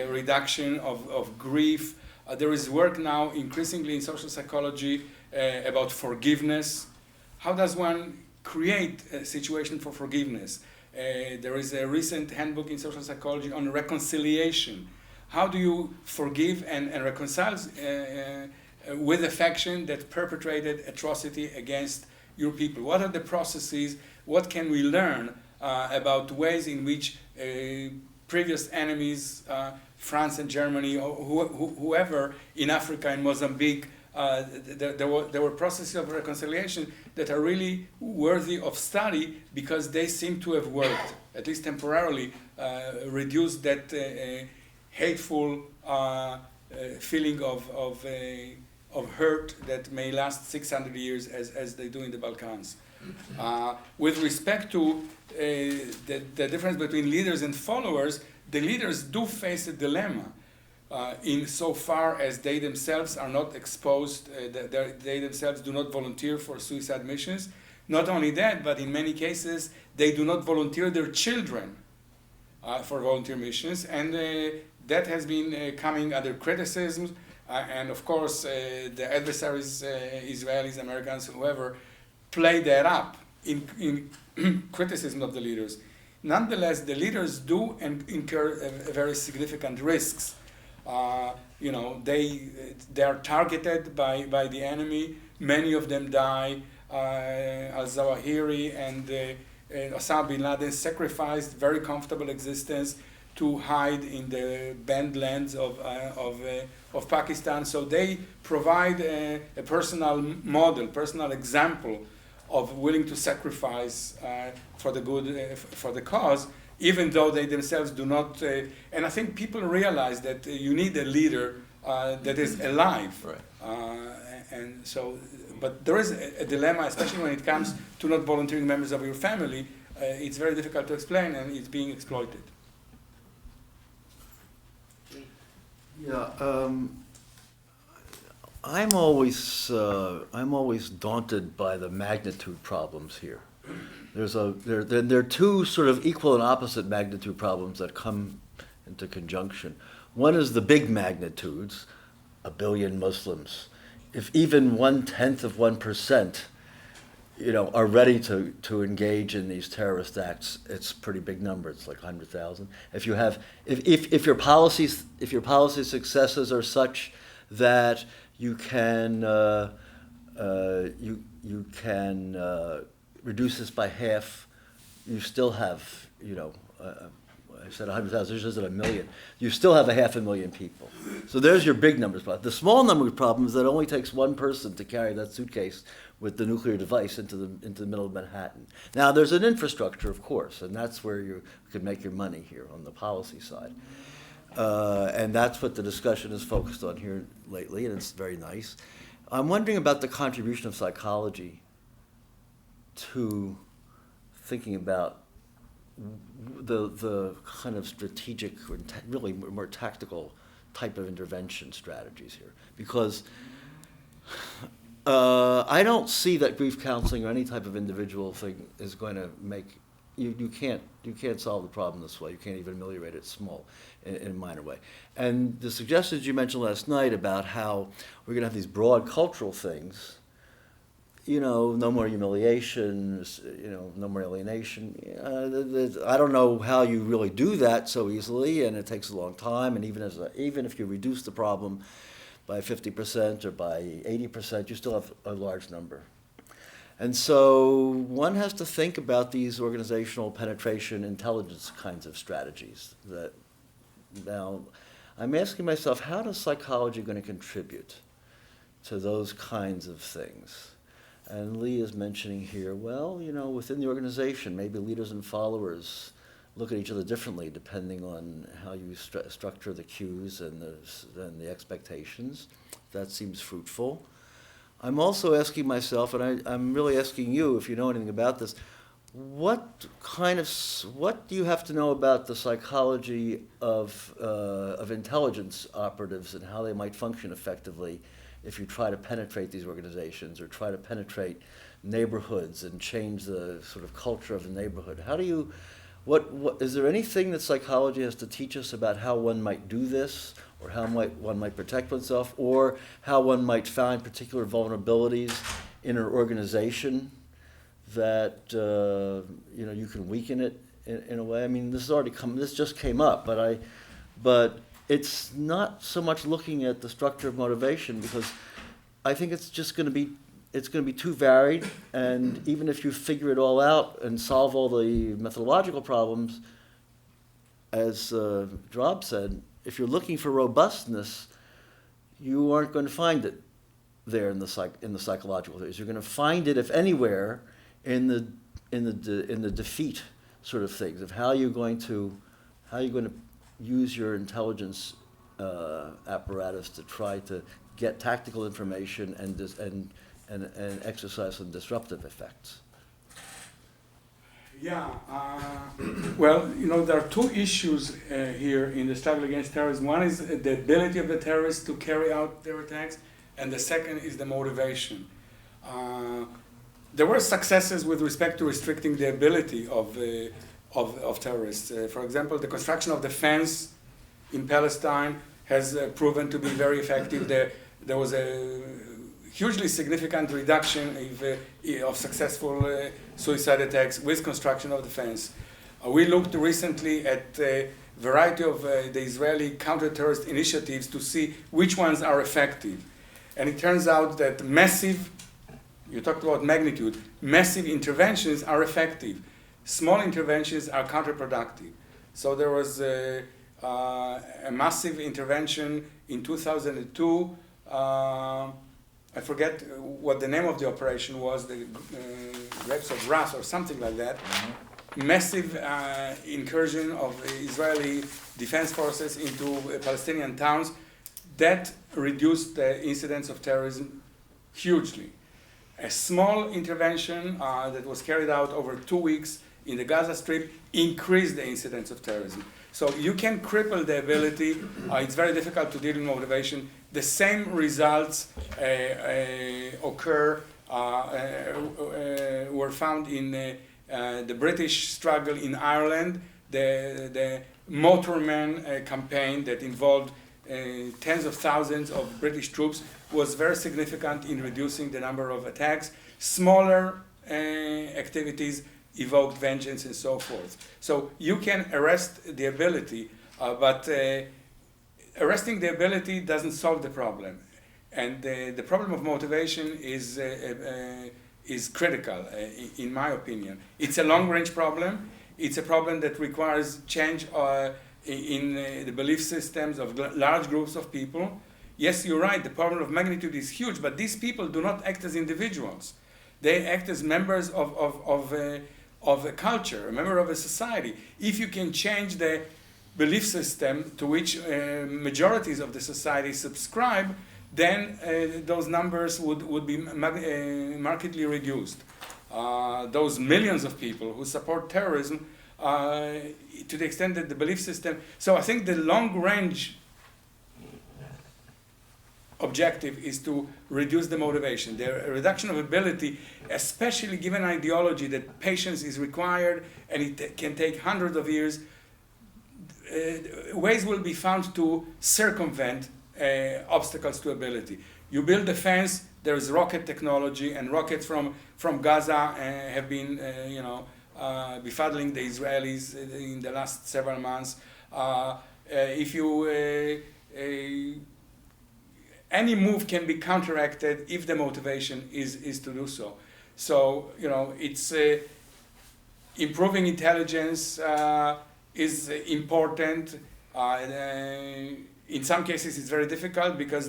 F: reduction of grief, there is work now increasingly in social psychology about forgiveness. How does one create a situation for forgiveness? There is a recent handbook in social psychology on reconciliation. How do you forgive and reconcile with a faction that perpetrated atrocity against your people? What are the processes? What can we learn about ways in which previous enemies, France and Germany, or whoever in Africa and Mozambique, there were processes of reconciliation that are really worthy of study because they seem to have worked, at least temporarily, reduced that hateful feeling of hurt that may last 600 years as they do in the Balkans. With respect to the difference between leaders and followers, the leaders do face a dilemma insofar as they themselves are not exposed, they themselves do not volunteer for suicide missions. Not only that, but in many cases, they do not volunteer their children for volunteer missions, and that has been coming under criticism, and of course, the adversaries, Israelis, Americans, whoever, play that up in criticism of the leaders. Nonetheless, the leaders do incur very significant risks. They are targeted by the enemy. Many of them die. Al-Zawahiri and Osama bin Laden sacrificed very comfortable existence to hide in the banned lands of Pakistan. So they provide a personal model, personal example of willing to sacrifice for the good, for the cause, even though they themselves do not. And I think people realize that you need a leader that is alive.
E: Right.
F: And so, but there is a dilemma, especially when it comes to not volunteering members of your family. It's very difficult to explain, and it's being exploited.
J: Yeah, I'm always daunted by the magnitude problems here. There are two sort of equal and opposite magnitude problems that come into conjunction. One is the big magnitudes, 1 billion Muslims. If even 1/10 of 1%, are ready to engage in these terrorist acts, it's a pretty big number. It's like 100,000. If your policy successes are such that you can reduce this by half, you still have I said 100,000. This isn't 1 million. You still have 500,000 people. So there's your big numbers. The small number of problems that it only takes one person to carry that suitcase with the nuclear device into the middle of Manhattan. Now there's an infrastructure, of course, and that's where you could make your money here on the policy side. And that's what the discussion is focused on here lately, and it's very nice. I'm wondering about the contribution of psychology to thinking about the kind of strategic, or really more tactical type of intervention strategies here. Because I don't see that grief counseling or any type of individual thing is going to make, you can't solve the problem this way. You can't even ameliorate it small, in a minor way. And the suggestions you mentioned last night about how we're going to have these broad cultural things, no more humiliation, no more alienation. I don't know how you really do that so easily, and it takes a long time. And even if you reduce the problem by 50% or by 80%, you still have a large number. And so one has to think about these organizational penetration intelligence kinds of strategies. Now, I'm asking myself, how is psychology going to contribute to those kinds of things? And Lee is mentioning here, within the organization, maybe leaders and followers look at each other differently depending on how you structure the cues and the expectations. That seems fruitful. I'm also asking myself, and I'm really asking you, if you know anything about this, what do you have to know about the psychology of intelligence operatives and how they might function effectively if you try to penetrate these organizations or try to penetrate neighborhoods and change the sort of culture of the neighborhood. How do you, what is there anything that psychology has to teach us about how one might do this, or how one might protect oneself, or how one might find particular vulnerabilities in an organization that you can weaken it in a way? I mean, this just came up, but it's not so much looking at the structure of motivation, because I think it's just going to be too varied, and even if you figure it all out and solve all the methodological problems, as Drob said, if you're looking for robustness, you aren't going to find it there in the psychological theories. You're going to find it, if anywhere, in the defeat sort of things of how you're going to use your intelligence apparatus to try to get tactical information and exercise some disruptive effects.
F: Yeah, well, there are two issues here in the struggle against terrorism. One is the ability of the terrorists to carry out their attacks, and the second is the motivation. There were successes with respect to restricting the ability of terrorists. For example, the construction of the fence in Palestine has proven to be very effective. There was a hugely significant reduction of successful suicide attacks with construction of the fence. We looked recently at a variety of the Israeli counter-terrorist initiatives to see which ones are effective. And it turns out that you talked about magnitude, massive interventions are effective. Small interventions are counterproductive. So there was a massive intervention in 2002. I forget what the name of the operation was, the Grapes of Wrath or something like that. Mm-hmm. Massive incursion of Israeli defense forces into Palestinian towns. That reduced the incidence of terrorism hugely. A small intervention that was carried out over 2 weeks in the Gaza Strip increased the incidence of terrorism. So you can cripple the ability. It's very difficult to deal with motivation. The same results were found in the British struggle in Ireland, the Motorman campaign that involved tens of thousands of British troops was very significant in reducing the number of attacks. Smaller activities evoked vengeance and so forth. So you can arrest the ability, but arresting the ability doesn't solve the problem. And the problem of motivation is critical, in my opinion. It's a long-range problem. It's a problem that requires change in the belief systems of large groups of people. Yes, you're right, the problem of magnitude is huge, but these people do not act as individuals. They act as members of a culture, a member of a society. If you can change the belief system to which majorities of the society subscribe, then those numbers would be markedly reduced. Those millions of people who support terrorism, to the extent that the belief system... So I think the long-range objective is to reduce the motivation. The reduction of ability, especially given ideology that patience is required and it can take hundreds of years, ways will be found to circumvent obstacles to ability. You build a fence, there is rocket technology, and rockets from Gaza have been, befuddling the Israelis in the last several months. Any move can be counteracted if the motivation is to do so. So, it's improving intelligence is important. In some cases, it's very difficult because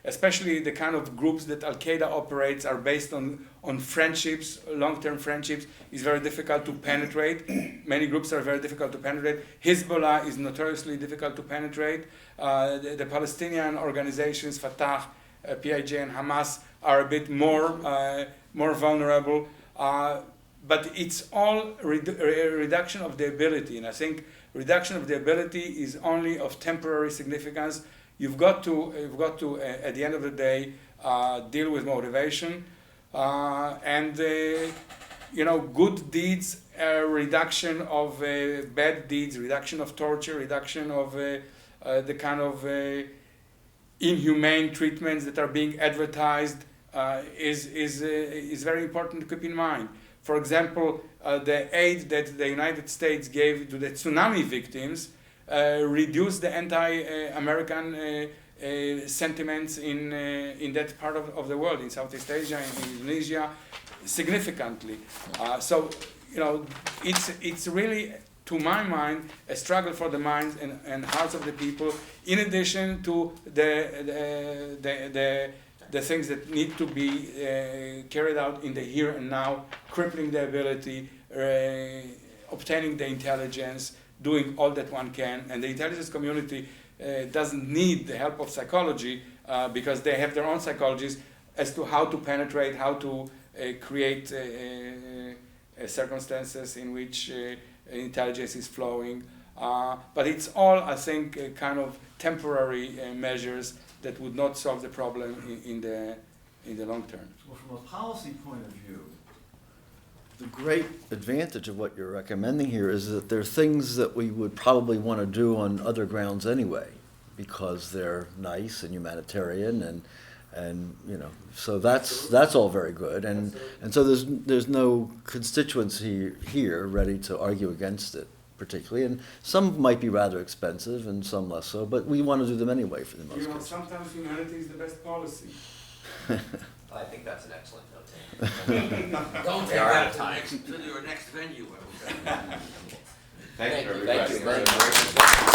F: especially the kind of groups that Al-Qaeda operates are based on friendships, long-term friendships, is very difficult to penetrate. Many groups are very difficult to penetrate. Hezbollah is notoriously difficult to penetrate. The Palestinian organizations, Fatah, PIJ, and Hamas are a bit more vulnerable. But it's all reduction of the ability, and I think reduction of the ability is only of temporary significance. You've got to at the end of the day, deal with motivation. and good deeds, reduction of bad deeds, reduction of torture, reduction of the kind of inhumane treatments that are being advertised is very important to keep in mind. For example, the aid that the United States gave to the tsunami victims reduced the anti-American sentiments in that part of the world, in Southeast Asia, in Indonesia, significantly. So, it's really, to my mind, a struggle for the minds and hearts of the people, in addition to the things that need to be carried out in the here and now, crippling the ability, obtaining the intelligence, doing all that one can. And the intelligence community doesn't need the help of psychology because they have their own psychologists as to how to penetrate, how to create circumstances in which intelligence is flowing. But it's all, I think, kind of temporary measures that would not solve the problem in the long term.
J: Well, from a policy point of view, the great advantage of what you're recommending here is that there are things that we would probably want to do on other grounds anyway, because they're nice and humanitarian and so that's all very good, and so there's no constituency here ready to argue against it particularly, and some might be rather expensive and some less so, but we want to do them anyway for the most part.
F: Sometimes humanity is the best policy.
A: I think that's an excellent note.
C: Don't take that to your next venue, I will say.
A: Thank you very much.